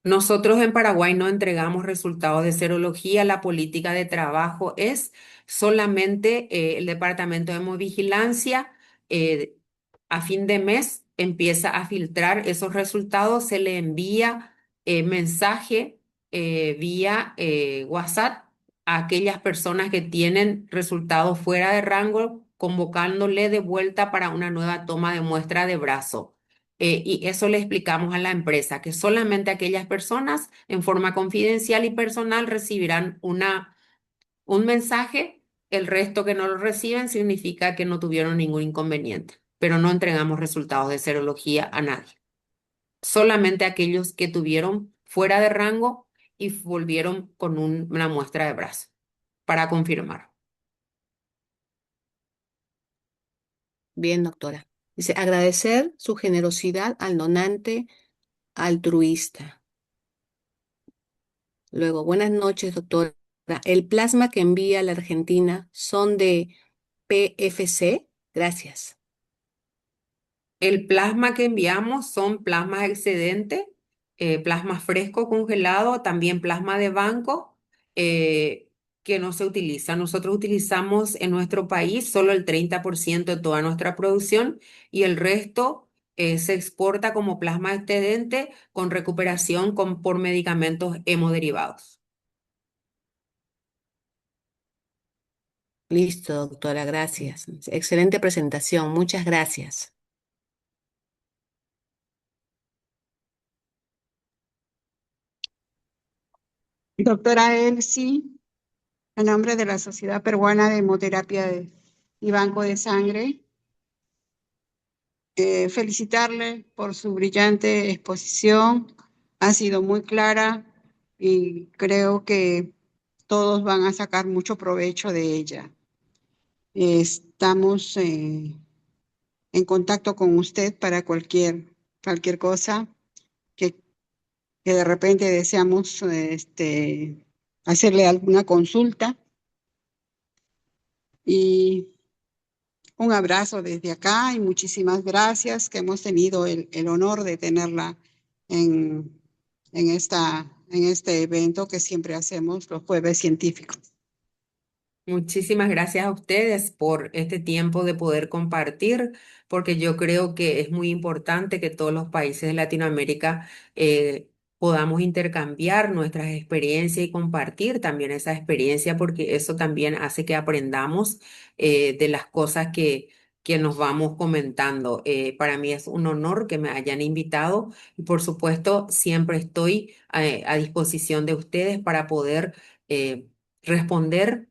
Nosotros en Paraguay no entregamos resultados de serología. La política de trabajo es solamente el Departamento de Hemovigilancia. eh, a fin de mes empieza a filtrar esos resultados, se le envía mensaje vía WhatsApp a aquellas personas que tienen resultados fuera de rango, convocándole de vuelta para una nueva toma de muestra de brazo. Y eso le explicamos a la empresa, que solamente aquellas personas en forma confidencial y personal recibirán un mensaje, el resto que no lo reciben significa que no tuvieron ningún inconveniente, pero no entregamos resultados de serología a nadie. Solamente aquellos que tuvieron fuera de rango y volvieron con una muestra de brazo para confirmar. Bien, doctora. Dice, agradecer su generosidad al donante altruista. Luego, buenas noches, doctora. ¿El plasma que envía a la Argentina son de PFC? Gracias. El plasma que enviamos son plasmas excedentes, plasma fresco congelado, también plasma de banco que no se utiliza. Nosotros utilizamos en nuestro país solo el 30% de toda nuestra producción y el resto se exporta como plasma excedente con recuperación por medicamentos hemoderivados. Listo, doctora, gracias. Excelente presentación, muchas gracias. Doctora Elsie, en nombre de la Sociedad Peruana de Hemoterapia y Banco de Sangre, felicitarle por su brillante exposición. Ha sido muy clara y creo que todos van a sacar mucho provecho de ella. Estamos en contacto con usted para cualquier cosa que, que de repente deseamos hacerle alguna consulta. Y un abrazo desde acá y muchísimas gracias que hemos tenido el honor de tenerla en, en este evento que siempre hacemos los jueves científicos. Muchísimas gracias a ustedes por este tiempo de poder compartir, porque yo creo que es muy importante que todos los países de Latinoamérica podamos intercambiar nuestras experiencias y compartir también esa experiencia, porque eso también hace que aprendamos de las cosas que nos vamos comentando. Para mí es un honor que me hayan invitado y por supuesto siempre estoy a disposición de ustedes para poder responder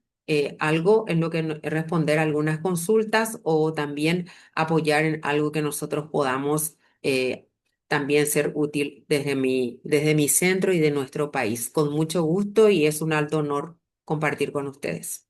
algo en lo que responder algunas consultas o también apoyar en algo que nosotros podamos también ser útil desde mi centro y de nuestro país. Con mucho gusto y es un alto honor compartir con ustedes.